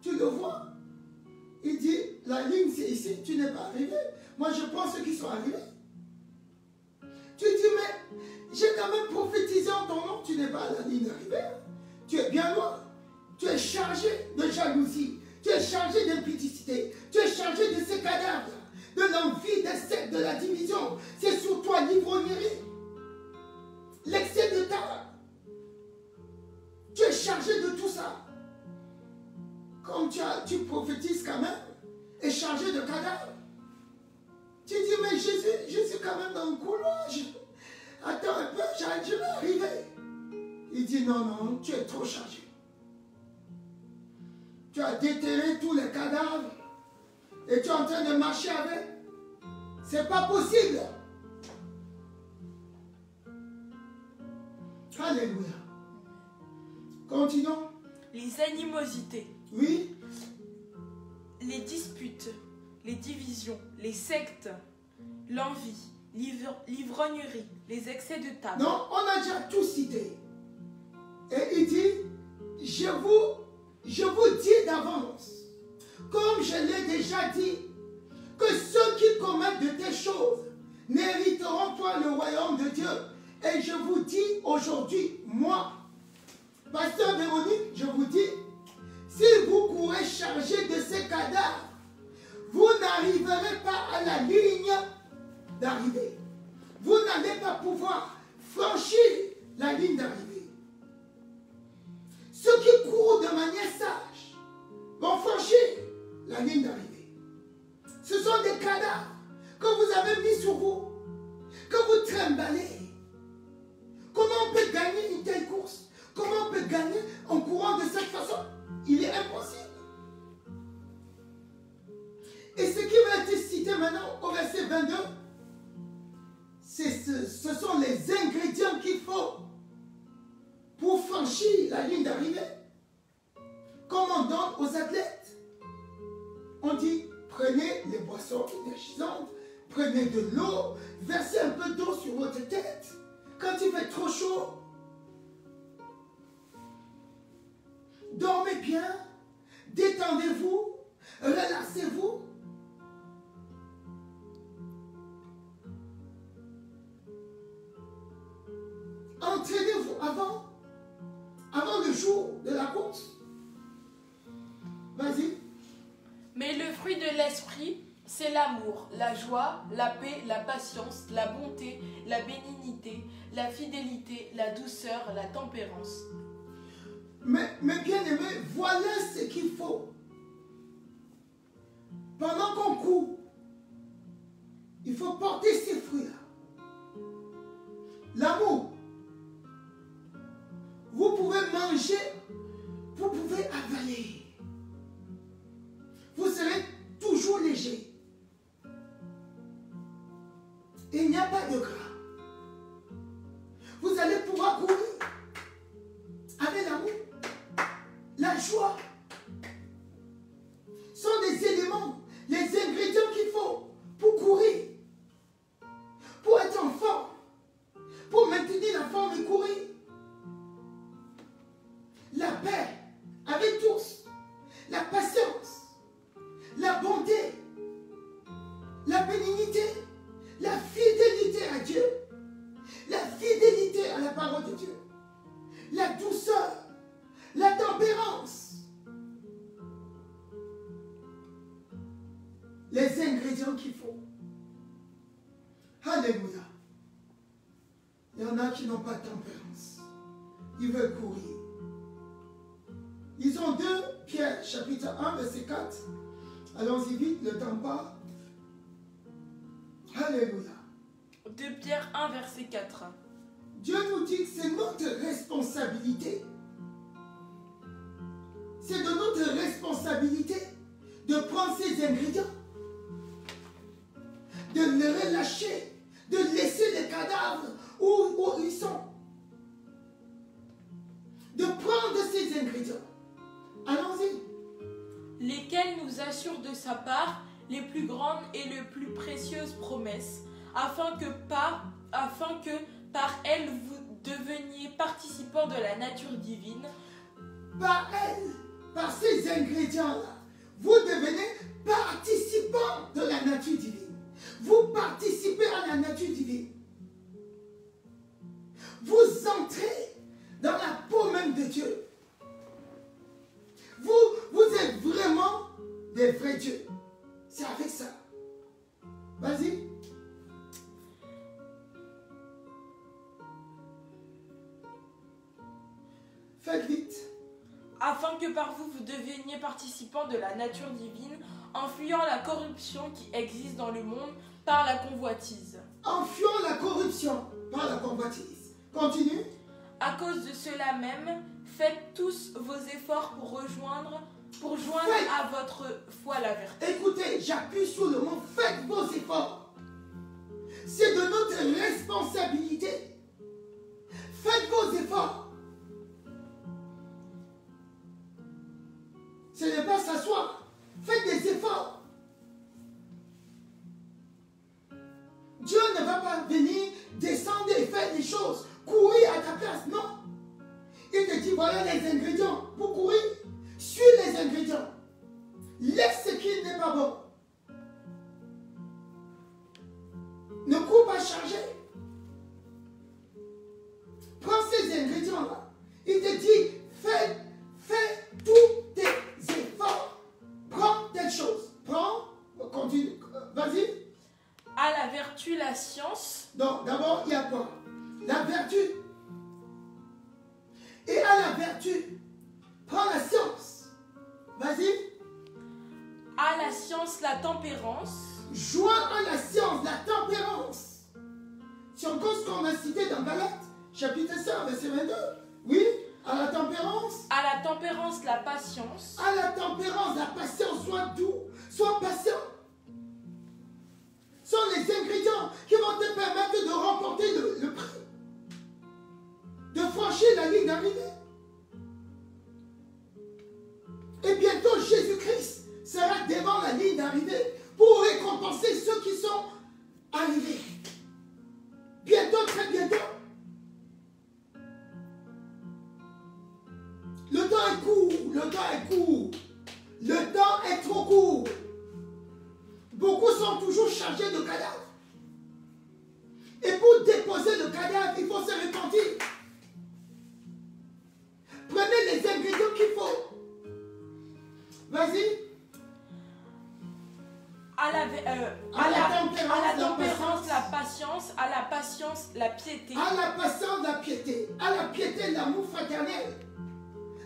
Tu le vois. Il dit, la ligne c'est ici, tu n'es pas arrivé. Moi je prends ceux qui sont arrivés. Tu dis, mais j'ai quand même prophétisé en ton nom, tu n'es pas à la ligne d'arrivée. Tu es bien loin. Tu es chargé de jalousie. Tu es chargé d'impudicité. Tu es chargé de ces cadavres, de l'envie, des sectes, de la division. C'est sur toi l'ivrognerie, l'excès de tabac. Tu es chargé de tout ça. Comme tu prophétises quand même, et chargé de cadavres. Tu dis, mais Jésus, je suis quand même dans le couloir. Attends un peu, je vais arriver. Il dit, non, non, tu es trop chargé. Tu as déterré tous les cadavres et tu es en train de marcher avec. C'est pas possible. Alléluia. Continuons. les animosités, Oui. les disputes, les divisions, les sectes, l'envie, l'ivrognerie, les excès de table. Non, on a déjà tout cité. Et il dit, je vous dis d'avance, comme je l'ai déjà dit, que ceux qui commettent de telles choses n'hériteront pas le royaume de Dieu. Et je vous dis aujourd'hui, moi, Pasteur Véronique, je vous dis, si vous courez chargé de ces cadavres, vous n'arriverez pas à la ligne d'arrivée. Vous n'allez pas pouvoir franchir la ligne d'arrivée. Ceux qui courent de manière sage vont franchir la ligne d'arrivée. Ce sont des cadavres que vous avez mis sur vous, que vous trimballez. Comment on peut gagner une telle course? Comment on peut gagner en courant de cette façon? Il est impossible. Et ce qui va être cité maintenant au verset 22, ce sont les ingrédients qu'il faut pour franchir la ligne d'arrivée. Comme on donne aux athlètes. On dit, prenez les boissons énergisantes, prenez de l'eau, versez un peu d'eau sur votre tête. Quand il fait trop chaud, dormez bien, détendez-vous, fruit de l'esprit, c'est l'amour, la joie, la paix, la patience, la bonté, la bénignité, la fidélité, la douceur, la tempérance. Mais bien aimé, voilà ce qu'il faut. Pendant qu'on court, il faut porter ces fruits-là. L'amour. Vous pouvez manger, vous pouvez avaler. Vous serez toujours léger. Il n'y a pas de gras. Vous allez pouvoir courir avec l'amour. La joie sont des éléments, les ingrédients qu'il faut pour courir, pour être en forme, pour maintenir la forme et courir. La paix avec tous, la patience, la bonté, la bénignité, la fidélité à Dieu, la fidélité à la parole de Dieu, la douceur, la tempérance. Les ingrédients qu'il faut. Alléluia. Il y en a qui n'ont pas de tempérance. Ils veulent courir. Ils ont 2 Pierre, chapitre 1, verset 4. Allons-y vite, le temps part. Alléluia. 2 Pierre 1, verset 4. Dieu nous dit que c'est notre responsabilité. C'est de notre responsabilité de prendre ces ingrédients, de les relâcher, de laisser les cadavres où ils sont. De prendre ces ingrédients. Allons-y. Lesquels nous assurent de sa part les plus grandes et les plus précieuses promesses, afin que par elles vous deveniez participants de la nature divine. Par elles, par ces ingrédients-là, vous devenez participants de la nature divine. Vous participez à la nature divine. Vous entrez dans la peau même de Dieu. Vous êtes vraiment des vrais dieux. C'est avec ça. Vas-y. Faites vite. Afin que par vous, vous deveniez participants de la nature divine, en fuyant la corruption qui existe dans le monde par la convoitise. En fuyant la corruption par la convoitise. Continue. À cause de cela même, faites tous vos efforts pour joindre à votre foi la vertu. Écoutez, j'appuie sur le mot « faites vos efforts ». C'est de notre responsabilité. Faites vos efforts. Ce n'est pas s'asseoir. Faites des efforts. Dieu ne va pas venir descendre et faire des choses, courir à ta place, non. Il te dit, voilà les ingrédients pour courir. Suis les ingrédients. Laisse ce qui n'est pas bon. Ne cours pas chargé. Prends ces ingrédients-là. Il te dit, fais tous tes efforts. Prends telle chose. Prends, continue, vas-y. À la vertu, la science. Donc, d'abord, il y a quoi? La vertu. Et à la vertu, prends la science. Vas-y. À la science, la tempérance. Joins à la science, la tempérance. C'est encore ce qu'on a cité dans Galates, chapitre 5, verset 22. Oui, à la tempérance. À la tempérance, la patience. À la tempérance, la patience, sois doux, sois patient. Ce sont les ingrédients qui vont te permettre de remporter le prix. De franchir la ligne d'arrivée. Et bientôt, Jésus-Christ sera devant la ligne d'arrivée pour récompenser ceux qui sont arrivés. Bientôt, très bientôt. Le temps est court, le temps est court. Le temps est trop court. Beaucoup sont toujours chargés de cadavres. Et pour déposer le cadavre, il faut se repentir. Prenez les ingrédients qu'il faut. Vas-y. à la tempérance, tempérance, la patience, à la patience, la piété, à la patience, la piété, à la piété, l'amour fraternel,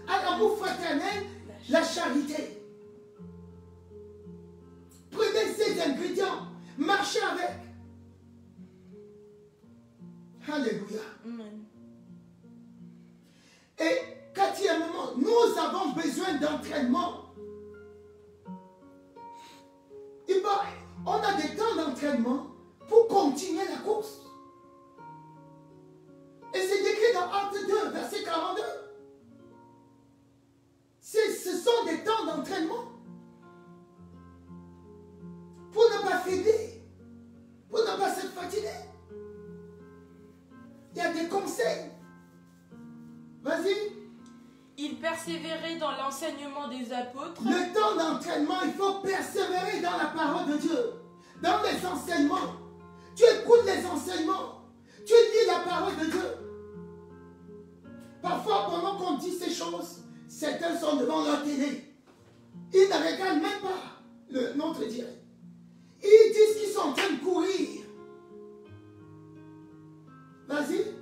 à l'amour fraternel, la charité. Prenez ces ingrédients, marchez avec. Alléluia. Amen. Et quatrièmement, nous avons besoin d'entraînement. On a des temps d'entraînement pour continuer la course. Et c'est décrit dans Actes 2, verset 42. Ce sont des temps d'entraînement pour ne pas faiblir, pour ne pas se fatiguer. Il y a des conseils. Vas-y. Il persévérait dans l'enseignement des apôtres. Le temps d'entraînement, il faut persévérer dans la parole de Dieu, dans les enseignements. Tu écoutes les enseignements, tu lis la parole de Dieu. Parfois, pendant qu'on dit ces choses, certains sont devant leur télé. Ils ne regardent même pas notre direct. Ils disent qu'ils sont en train de courir. Vas-y.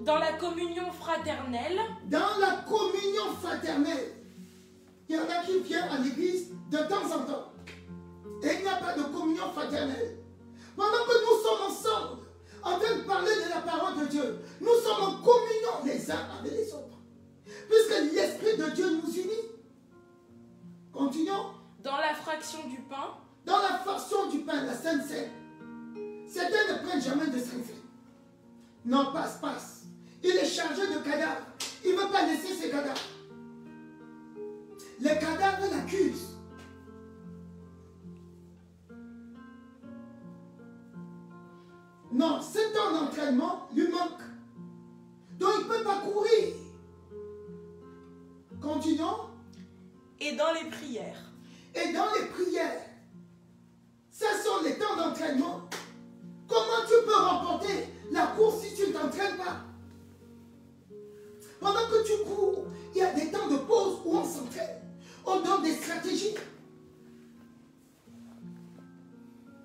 Dans la communion fraternelle. Dans la communion fraternelle. Il y en a qui viennent à l'église de temps en temps. Et il n'y a pas de communion fraternelle. Pendant que nous sommes ensemble, en train de parler de la parole de Dieu, nous sommes en communion les uns avec les autres. Puisque l'Esprit de Dieu nous unit. Continuons. Dans la fraction du pain. Dans la fraction du pain, la Sainte Seine. Certains ne prennent jamais de Sainte Seine. Non, passe. Il est chargé de cadavres. Il ne veut pas laisser ses cadavres. Les cadavres l'accusent. Non, ce temps d'entraînement lui manque. Donc il ne peut pas courir. Continuons. Et dans les prières. Et dans les prières. Ce sont les temps d'entraînement. Comment tu peux remporter la course si tu ne t'entraînes pas? Pendant que tu cours, il y a des temps de pause où on s'entraîne. On donne des stratégies.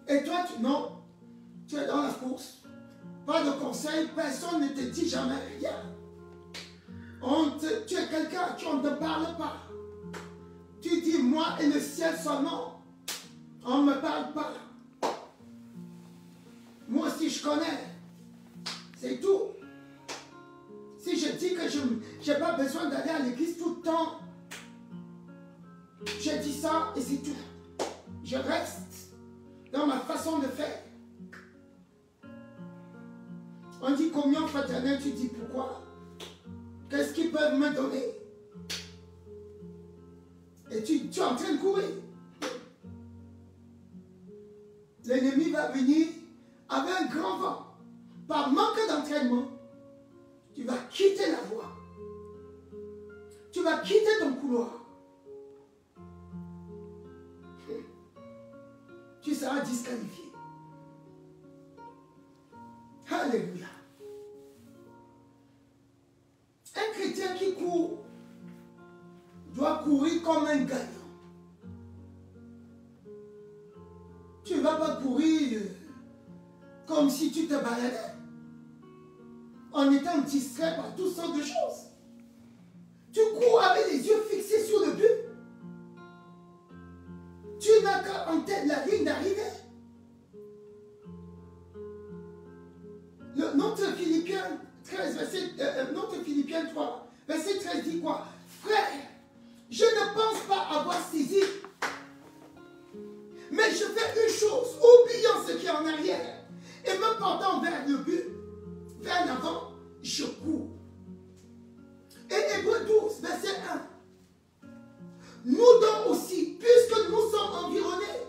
Et toi, tu es dans la course. Pas de conseil, personne ne te dit jamais rien. Tu es quelqu'un, tu ne te parle pas. Tu dis moi et le ciel seulement. On ne me parle pas. Moi aussi je connais. C'est tout. Si je dis que je n'ai pas besoin d'aller à l'église tout le temps, je dis ça et c'est tout. Je reste dans ma façon de faire. On dit communion fraternelle, tu dis pourquoi? Qu'est-ce qu'ils peuvent me donner? Et tu es en train de courir. L'ennemi va venir avec un grand vent. Par manque d'entraînement, tu vas quitter la voie. Tu vas quitter ton couloir. Tu seras disqualifié. Alléluia. Un chrétien qui court doit courir comme un gagnant. Tu ne vas pas courir comme si tu te baladais en étant distrait par toutes sortes de choses. Tu cours avec les yeux fixés sur le but. Tu n'as qu'en tête la ligne d'arrivée. Notre Philippiens 13, notre Philippiens 3, verset 13 dit quoi? Frère, je ne pense pas avoir saisi, mais je fais une chose, oubliant ce qui est en arrière et me portant vers le but, vers l'avant, je cours. Et Hébreux 12, verset 1. Nous donc aussi, puisque nous sommes environnés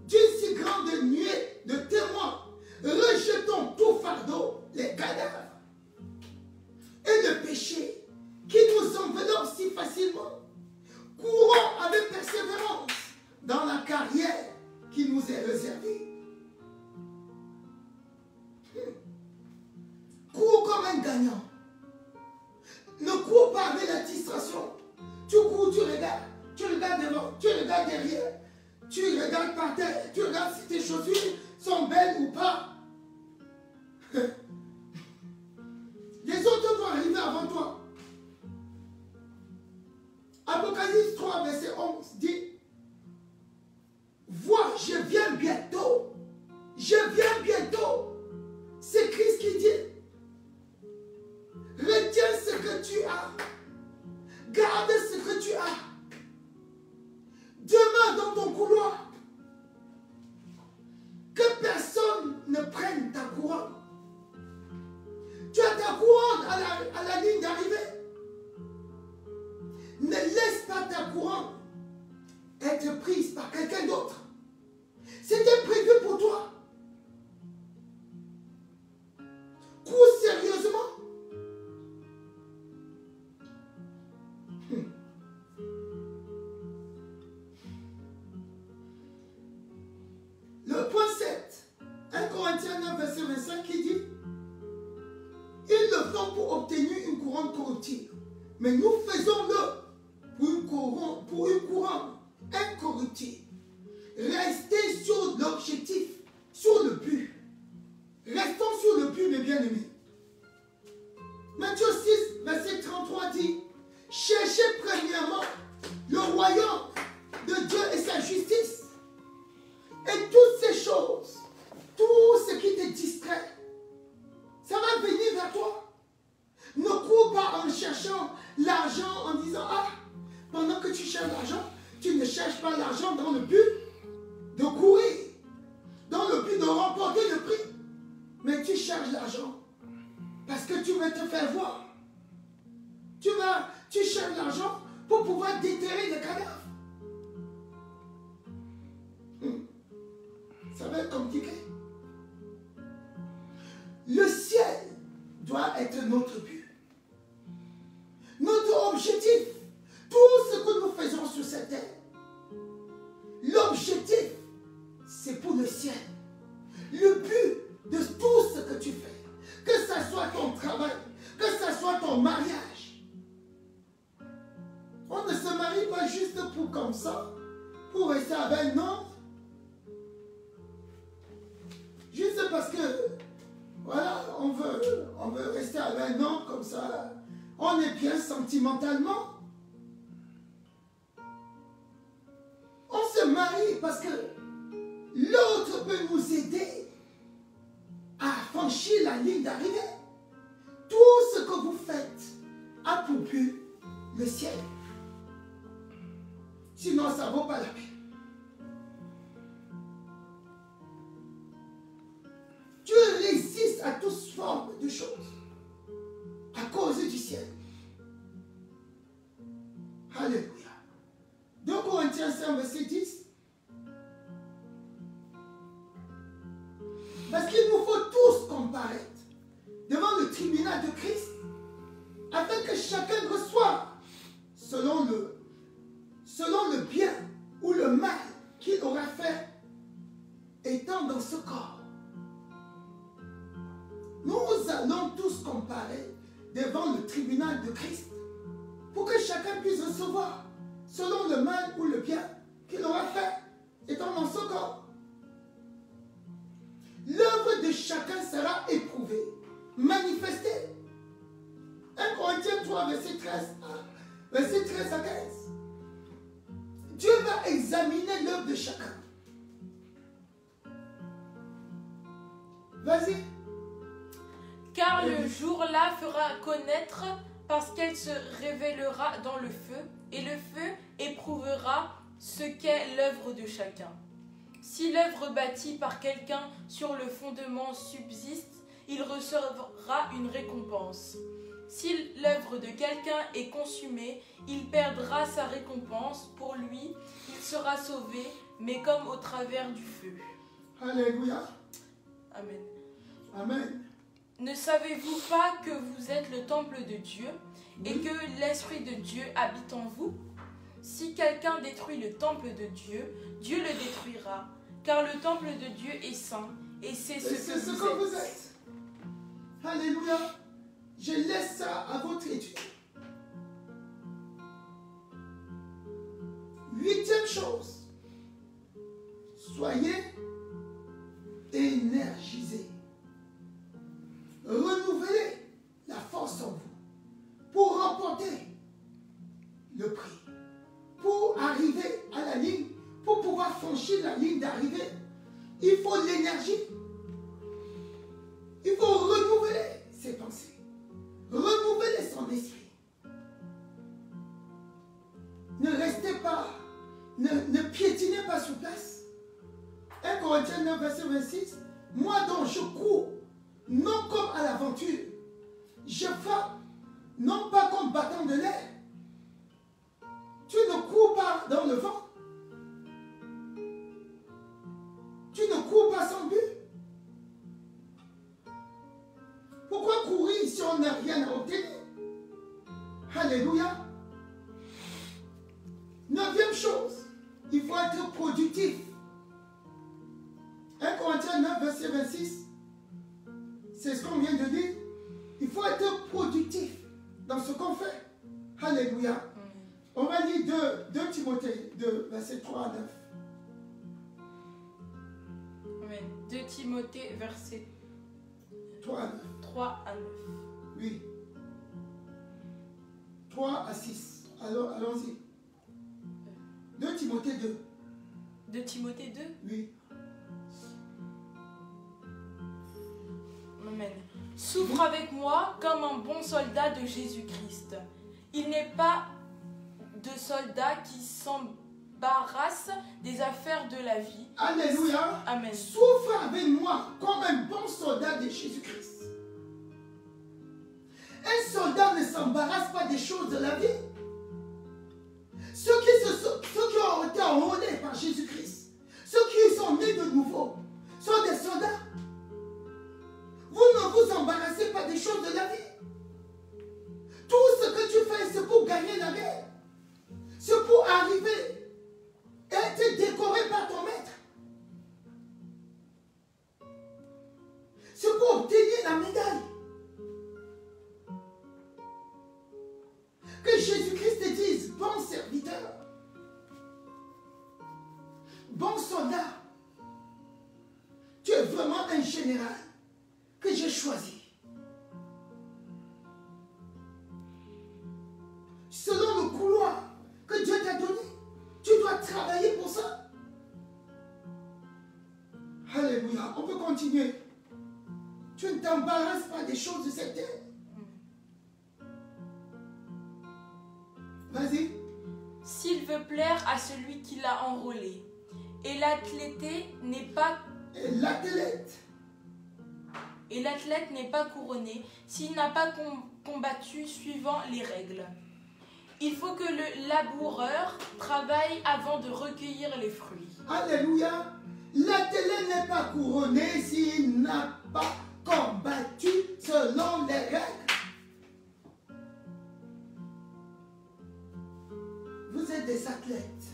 d'une si grande nuée de témoins, rejetons tout fardeau, les cadavres, et le péché qui nous enveloppe si facilement. Courons avec persévérance dans la carrière qui nous est réservée. Cours comme un gagnant. Ne cours pas avec la distraction. Tu cours, tu regardes devant, tu regardes regardes derrière, tu regardes par terre, tu regardes si tes chaussures sont belles ou pas. Les autres vont arriver avant toi. Apocalypse 3, verset 11 dit, vois, je viens bientôt. Je viens bientôt. C'est Christ qui dit, retiens ce que tu as. Garde ce que tu as. Demeure dans ton couloir. Que personne ne prenne ta couronne. Tu as ta couronne à la ligne d'arrivée. Ne laisse pas ta couronne être prise par quelqu'un d'autre. C'était prévu pour toi. Cours sérieusement. Le point 7, 1 Corinthiens 9, verset 25, qui dit, ils le font pour obtenir une couronne corruptible. Mais nous faisons-le pour une couronne incorruptible. Restez sur l'objectif, sur le but. Restons sur le but, mes bien-aimés. Matthieu 6, verset 33 dit, cherchez premièrement le royaume de Dieu et sa justice. Et toutes ces choses, tout ce qui te distrait, ça va venir vers toi. Ne cours pas en cherchant l'argent en disant, ah, pendant que tu cherches l'argent, tu ne cherches pas l'argent dans le but de courir, dans le but de remporter le prix. Mais tu cherches l'argent parce que tu veux te faire voir. Tu cherches l'argent pour pouvoir déterrer le cadavre. Ça va être compliqué. Le ciel doit être notre but. Notre objectif. Tout ce que nous faisons sur cette terre. L'objectif, c'est pour le ciel. Le but de tout ce que tu fais, que ce soit ton travail, que ce soit ton mariage. On ne se marie pas juste pour comme ça, pour rester avec un homme. Juste parce que, voilà, on veut rester avec un homme comme ça. On est bien sentimentalement. On se marie parce que l'autre peut nous aider à franchir la ligne d'arrivée. Tout ce que vous faites a pour but le ciel. Sinon, ça ne vaut pas la peine. Dieu résiste à toute forme de choses à cause du ciel. Alléluia. 2 Corinthiens 5, verset 10. Parce qu'il nous faut tous comparaître devant le tribunal de Christ, afin que chacun reçoive selon le bien ou le mal qu'il aura fait étant dans ce corps. Nous allons tous comparer devant le tribunal de Christ pour que chacun puisse recevoir selon le mal ou le bien qu'il aura fait étant dans ce corps. L'œuvre de chacun sera éprouvée, manifestée. 1 Corinthiens 3, verset 13 à 15. Dieu va examiner l'œuvre de chacun. Vas-y. Car le jour-là fera connaître, parce qu'elle se révélera dans le feu, et le feu éprouvera ce qu'est l'œuvre de chacun. Si l'œuvre bâtie par quelqu'un sur le fondement subsiste, il recevra une récompense. Si l'œuvre de quelqu'un est consumée, il perdra sa récompense. Pour lui, il sera sauvé, mais comme au travers du feu. Alléluia. Amen. Amen. Ne savez-vous pas que vous êtes le temple de Dieu et que l'Esprit de Dieu habite en vous? Si quelqu'un détruit le temple de Dieu, Dieu le détruira, car le temple de Dieu est saint, et c'est ce que vous êtes. Alléluia. Je laisse ça à votre étude. 8e chose, soyez énergisés. Renouvelez la force en vous pour remporter le prix. Pour arriver à la ligne, pour pouvoir franchir la ligne d'arrivée, il faut l'énergie. Il faut renouveler ses pensées, renouveler son esprit. Ne restez pas, ne piétinez pas sur place. 1 Corinthiens 9, verset 26. Moi dont je cours, non comme à l'aventure, je frappe, non pas comme battant de l'air. Tu ne cours pas dans le vent. Tu ne cours pas sans but. Pourquoi courir si on n'a rien à obtenir? Alléluia. 9e chose, il faut être productif. 1 Corinthiens 9, verset 26, c'est ce qu'on vient de dire. Il faut être productif dans ce qu'on fait. Alléluia. On va lire 2 Timothée 2, verset 3 à 9. Amen. 2 Timothée, verset 3 à 9. 3 à 9. Oui. 3 à 6. Alors, allons-y. 2 Timothée 2. 2 Timothée 2. Oui. Amen. Souffre avec moi comme un bon soldat de Jésus-Christ. Il n'est pas de soldat qui s'embarrasse des affaires de la vie. Alléluia. Amen. Souffre avec moi comme un bon soldat de Jésus-Christ. Un soldat ne s'embarrasse pas des choses de la vie. Ceux qui ont été enrôlés par Jésus-Christ, ceux qui sont nés de nouveau, sont des soldats. Vous ne vous embarrassez pas des choses de la vie. Tout ce que tu fais, c'est pour gagner la guerre. C'est pour arriver et être décoré par ton maître. C'est pour obtenir la médaille. Que Jésus-Christ te dise, bon serviteur, bon soldat, tu es vraiment un général que j'ai choisi. Selon le couloir que Dieu t'a donné, tu dois travailler pour ça. Alléluia. On peut continuer. Tu ne t'embarrasses pas des choses de cette terre. Vas-y. S'il veut plaire à celui qui l'a enrôlé. Et l'athlète n'est pas couronné s'il n'a pas combattu suivant les règles. Il faut que le laboureur travaille avant de recueillir les fruits. Alléluia. L'athlète n'est pas couronné s'il n'a pas combattu selon les règles. Vous êtes des athlètes.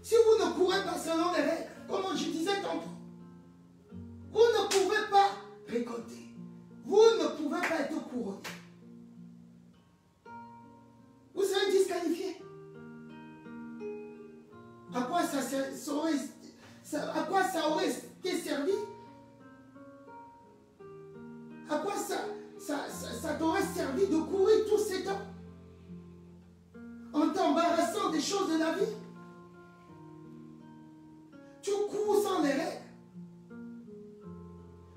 Si vous ne courez pas selon les règles, comme je disais tantôt, vous ne pouvez pas récolter. Vous ne pouvez pas être couronné. Vous serez disqualifié. À quoi ça aurait été servi? À quoi ça t'aurait servi de courir tous ces temps en t'embarrassant des choses de la vie? Tu cours sans les règles.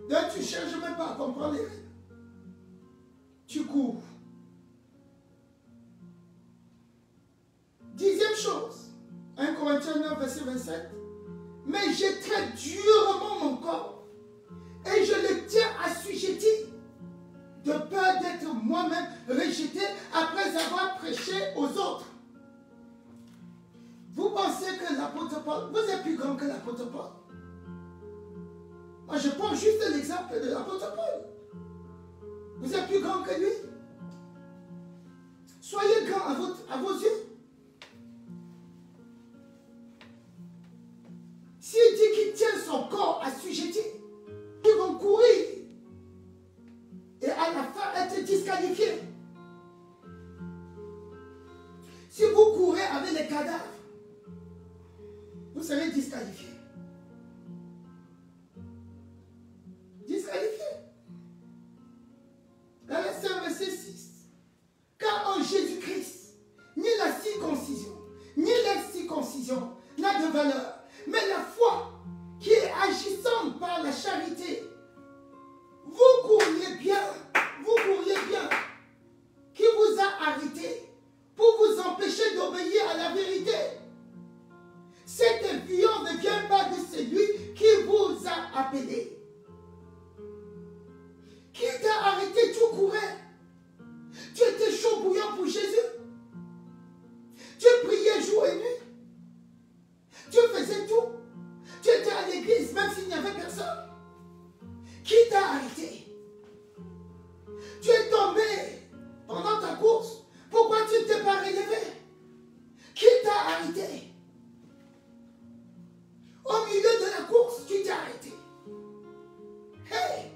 D'ailleurs, tu ne cherches même pas à comprendre les règles. Tu cours. 10e chose, 1 Corinthiens 9, verset 27. Mais j'ai très durement mon corps et je le tiens assujetti de peur d'être moi-même rejeté après avoir prêché aux autres. Vous pensez que l'apôtre Paul, vous êtes plus grand que l'apôtre Paul? Moi, je prends juste l'exemple de l'apôtre Paul. Vous êtes plus grand que lui? Soyez grand à vos yeux. S'il dit qu'il tient son corps assujetti, ils vont courir et à la fin être disqualifiés. Si vous courez avec les cadavres, vous serez disqualifié. Disqualifié. Dans le verset 6. Car en Jésus-Christ, ni la circoncision, ni l'excirconcision n'a de valeur, mais la foi qui est agissante par la charité. Vous courriez bien, qui vous a arrêté pour vous empêcher d'obéir à la vérité. Cette viande ne vient pas de celui qui vous a appelé. Qui t'a arrêté, tu courais. Tu étais chaud bouillant pour Jésus. Tu priais jour et nuit. Tu faisais tout. Tu étais à l'église même s'il n'y avait personne. Qui t'a arrêté? Tu es tombé pendant ta course. Pourquoi tu ne t'es pas relevé? Qui t'a arrêté? Au milieu de la course, tu t'es arrêté. Hey!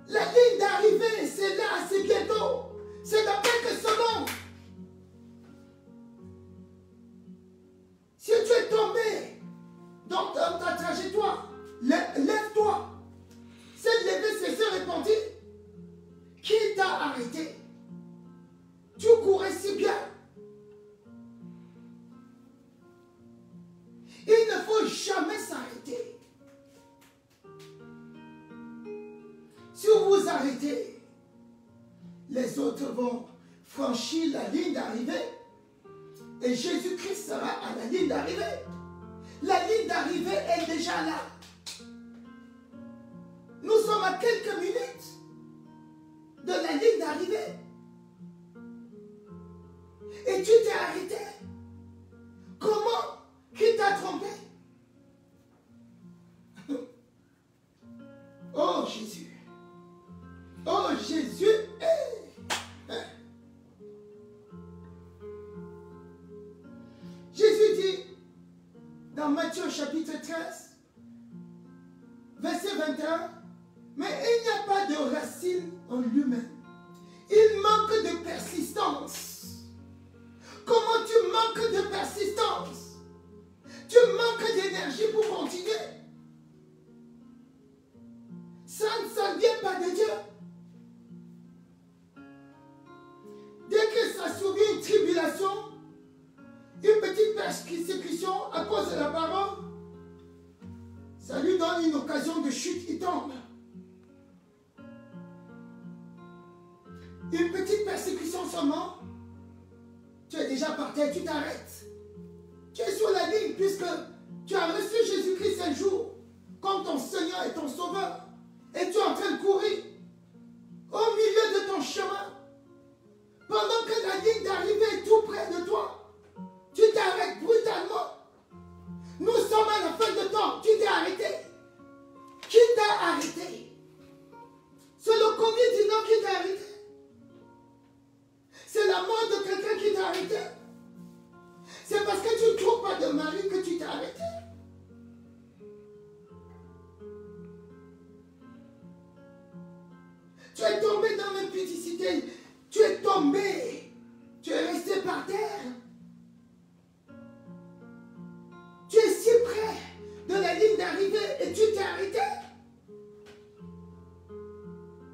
La ligne d'arrivée, c'est là, c'est bientôt. C'est dans quelques secondes. Si tu es tombé dans ta trajectoire, lève-toi. Cette levée, c'est se répandre. Qui t'a arrêté? Tu courais si bien. Il ne faut jamais s'arrêter. Si vous vous arrêtez, les autres vont franchir la ligne d'arrivée et Jésus-Christ sera à la ligne d'arrivée. La ligne d'arrivée est déjà là. Nous sommes à quelques minutes de la ligne d'arrivée. Et tu t'es arrêté. Comment? Qui t'a trompé? Oh Jésus. Oh Jésus. Jésus dit dans Matthieu chapitre 13, verset 21, mais il n'y a pas de racine en lui-même. Il manque de persistance. Comment tu manques de persistance? Tu manques d'énergie pour continuer. Ça ne vient pas de Dieu. Dès que ça subit une tribulation, une petite persécution à cause de la parole, ça lui donne une occasion de chute, il tombe. Une petite persécution seulement, tu es déjà par terre, tu t'arrêtes. Tu es sur la ligne puisque tu as reçu Jésus-Christ un jour comme ton Seigneur et ton Sauveur. Et tu es en train de courir au milieu de ton chemin. Pendant que la ligne d'arrivée est tout près de toi, tu t'arrêtes brutalement. Nous sommes à la fin de temps, tu t'es arrêté. Qui t'a arrêté? C'est le Covid-19 qui t'a arrêté. C'est la mort de quelqu'un qui t'a arrêté. C'est parce que tu ne trouves pas de mari que tu t'es arrêté. Tu es tombé dans l'impudicité. Tu es tombé. Tu es resté par terre. Tu es si près de la ligne d'arrivée et tu t'es arrêté.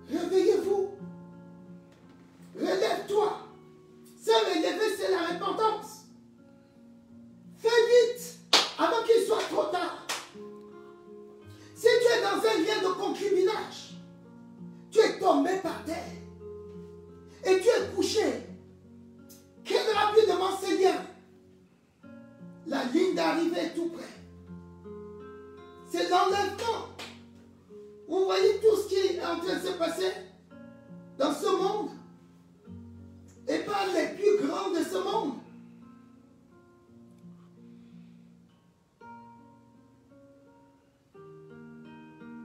Réveillez-vous. Relève-toi. Se relever, c'est la repentance. Fais vite avant qu'il soit trop tard. Si tu es dans un lien de concubinage, tu es tombé par terre et tu es couché. Quitte rapidement ces liens. La ligne d'arrivée est tout près. C'est l'enlèvement. Vous voyez tout ce qui est en train de se passer dans ce monde et pas les plus grands de ce monde.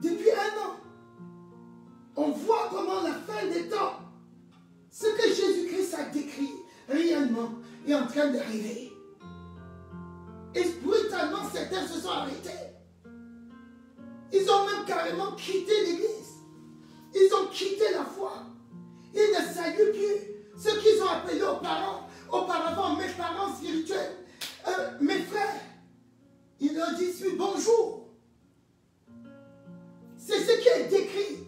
Depuis un an, on voit comment la fin des temps, ce que Jésus-Christ a décrit réellement est en train d'arriver. Et brutalement, certains se sont arrêtés. Ils ont même carrément quitté l'église. Ils ont quitté la foi. Ils ne saluent plus ceux qu'ils ont appelés aux parents. auparavant, mes parents spirituels, mes frères, ils leur disent oui, bonjour. C'est ce qui est décrit.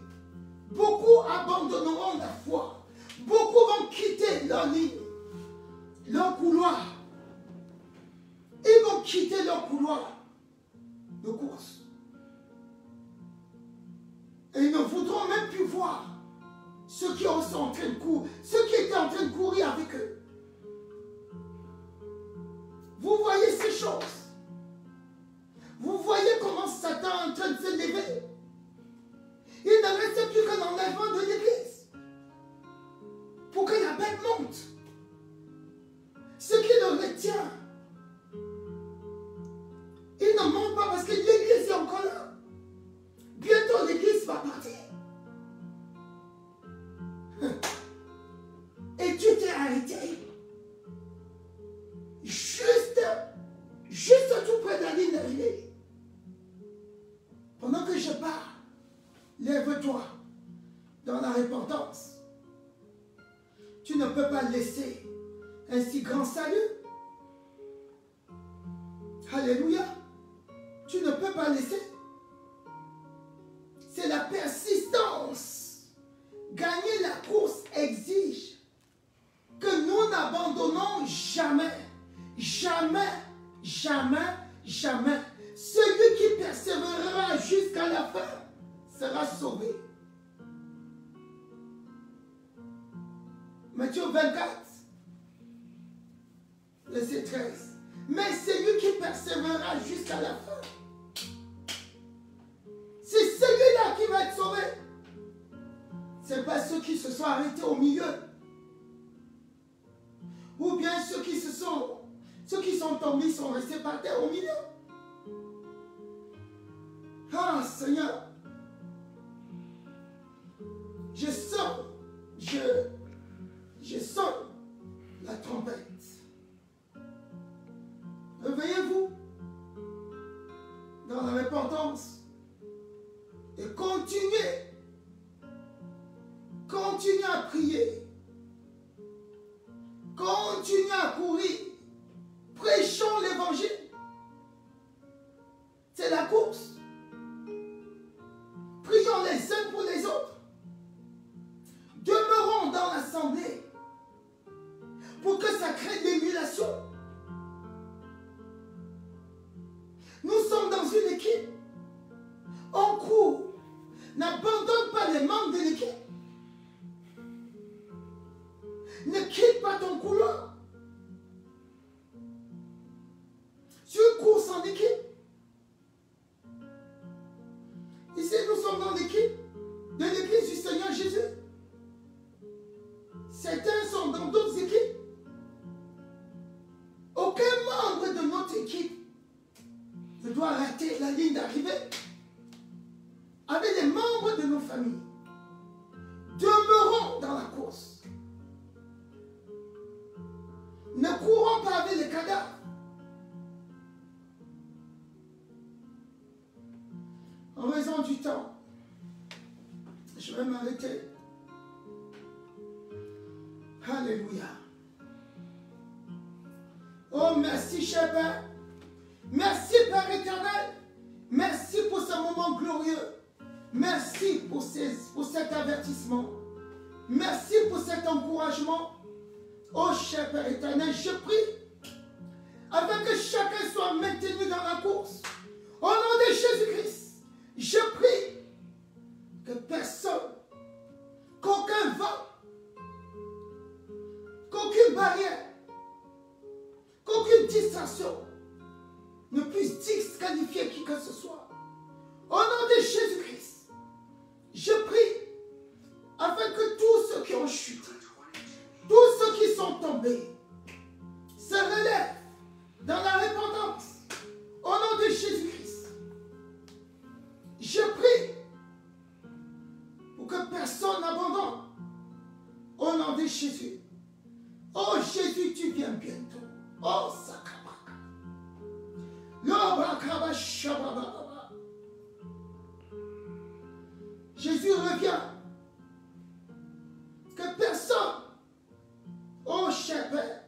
Beaucoup abandonneront la foi. Beaucoup vont quitter leur ligne, leur couloir. Ils vont quitter leur couloir de course. Et ils ne voudront même plus voir ceux qui sont en train de courir, ceux qui étaient en train de courir avec eux. Vous voyez ces choses. Vous voyez comment Satan est en train de se lever. Il ne reste plus que l'enlèvement de l'église pour que la bête monte. Ce qui le retient, il ne monte pas parce que l'église est encore là. Bientôt l'église va partir. Et tu t'es arrêté. Juste tout près de la ligne d'arrivée. Pendant que je parle, lève-toi dans la repentance. Tu ne peux pas laisser un si grand salut. Alléluia. Tu ne peux pas laisser. C'est la persistance. Gagner la course exige que nous n'abandonnons jamais. Jamais, jamais, jamais. Celui qui persévérera jusqu'à la fin sera sauvé. Matthieu 24, verset 13. Mais celui qui persévérera jusqu'à la fin, c'est celui-là qui va être sauvé. Ce n'est pas ceux qui se sont arrêtés au milieu. Ou bien ceux qui sont tombés sont restés par terre au milieu. Ah Seigneur, je sens la trompette. Réveillez-vous dans la repentance et continuez à prier, continuez à courir, prêchons l'évangile. C'est la course. Prions les uns pour les autres. Demeurons dans l'assemblée pour que ça crée de l'émulation. Nous sommes dans une équipe. On court. N'abandonne pas les membres de l'équipe. Ne quitte pas ton couloir. Tu cours sans équipe. Ici, nous sommes dans l'équipe de l'église du Seigneur Jésus. Certains sont dans d'autres équipes. Aucun membre de notre équipe ne doit rater la ligne d'arrivée. Avec les membres de nos familles, demeurons dans la course. Ne courons pas avec les cadavres. En raison du temps, je vais m'arrêter. Alléluia. Oh, merci, cher Père. Merci, Père éternel. Merci pour ce moment glorieux. Merci pour cet avertissement. Merci pour cet encouragement. Oh, cher Père éternel, je prie afin que chacun soit maintenu dans la course. Au nom de Jésus-Christ, je prie que personne, qu'aucun vent, qu'aucune barrière, qu'aucune distraction ne puisse disqualifier qui que ce soit. Au nom de Jésus-Christ, je prie afin que tous ceux qui ont chuté, tous ceux qui sont tombés, se relèvent dans la repentance. Au nom de Jésus-Christ, je prie pour que personne n'abandonne. Au nom de Jésus. Oh Jésus, tu viens bientôt. Oh Sakrabaka. L'Obrakaba Shababa. Jésus revient. Que personne, oh cher Père,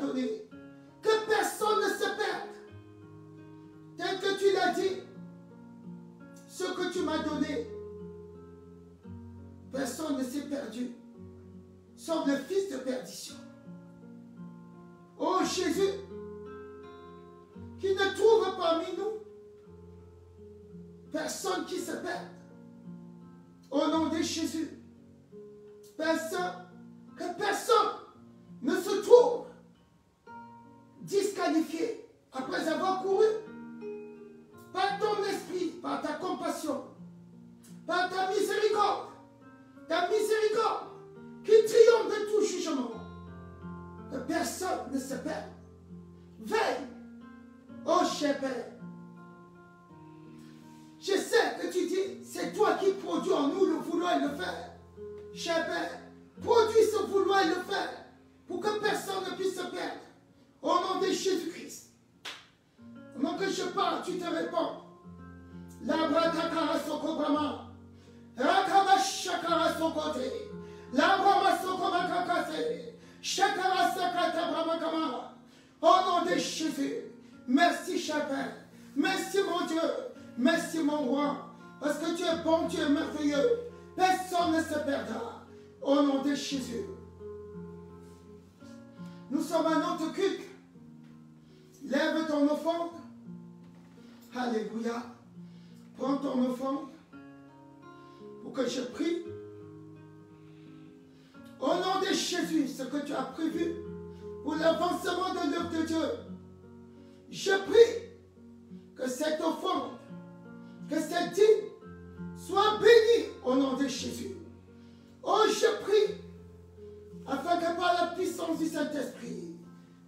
donné. Que personne ne se perde. Tel que tu l'as dit, ce que tu m'as donné, personne ne s'est perdu, sauf le fils de perdition. Oh Jésus, qui ne trouve parmi nous personne qui se perde. Au nom de Jésus, que personne ne se trouve disqualifié après avoir couru par ton esprit, par ta compassion, par ta miséricorde qui triomphe de tout jugement. Que personne ne se perde. Veille, oh cher Père. Je sais que tu dis, c'est toi qui produis en nous le vouloir et le faire. Cher Père, produis ce vouloir et le faire pour que personne ne puisse se perdre. Au nom de Jésus-Christ. Pendant que je parle, tu te réponds. Labra takara soko brama. Rakaba shakara sokote. Labra soko makakase. Shakara sakata brama kama. Au nom de Jésus. Merci, cher Père. Merci, mon Dieu. Merci, mon roi. Parce que tu es bon, tu es merveilleux. Personne ne se perdra. Au nom de Jésus. Nous sommes à notre culte. Lève ton offrande. Alléluia. Prends ton offrande pour que je prie. Au nom de Jésus, ce que tu as prévu pour l'avancement de l'œuvre de Dieu, je prie que cette offrande, que cette dîme soit bénie au nom de Jésus. Oh, je prie afin que par la puissance du Saint-Esprit,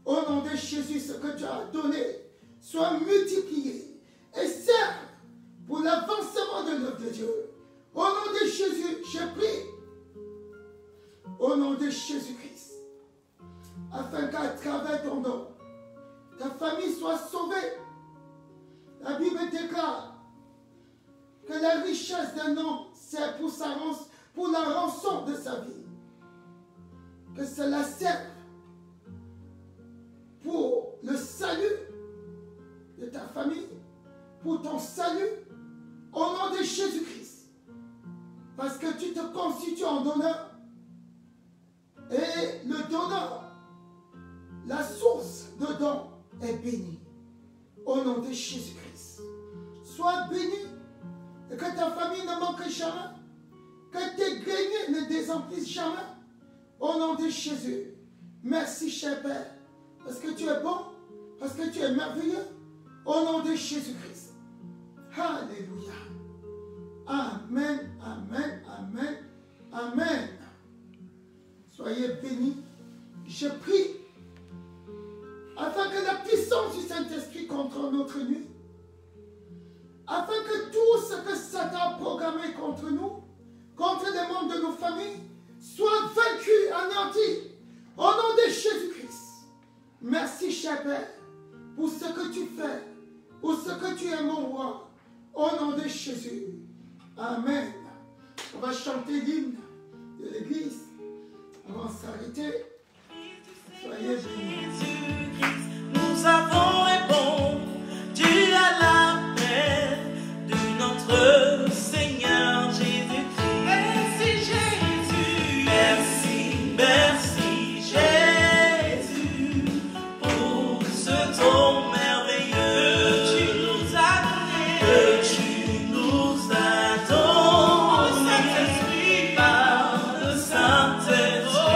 au nom de Jésus, ce que tu as donné soit multiplié et serve pour l'avancement de l'œuvre de Dieu. Au nom de Jésus, je prie, au nom de Jésus-Christ, afin qu'à travers ton nom, ta famille soit sauvée. La Bible déclare que la richesse d'un homme sert pour la rançon de sa vie. Que cela serve pour le salut de ta famille, pour ton salut, au nom de Jésus-Christ. Parce que tu te constitues en donneur. Et le donneur, la source de don, est bénie. Au nom de Jésus-Christ. Sois béni et que ta famille ne manque jamais. Que tes greniers ne désemplissent jamais. Au nom de Jésus. Merci, cher Père. Parce que tu es bon. Parce que tu es merveilleux. Au nom de Jésus-Christ. Alléluia. Amen, amen, amen, amen. Soyez bénis. Je prie afin que la puissance du Saint-Esprit contrôle notre nuit. Afin que tout ce que Satan a programmé contre nous, contre les membres de nos familles, soit vaincu, anéanti, au nom de Jésus-Christ. Merci, cher Père, pour ce que tu fais, pour ce que tu es, mon roi, au nom de Jésus. Amen. On va chanter l'hymne de l'Église. On va s'arrêter.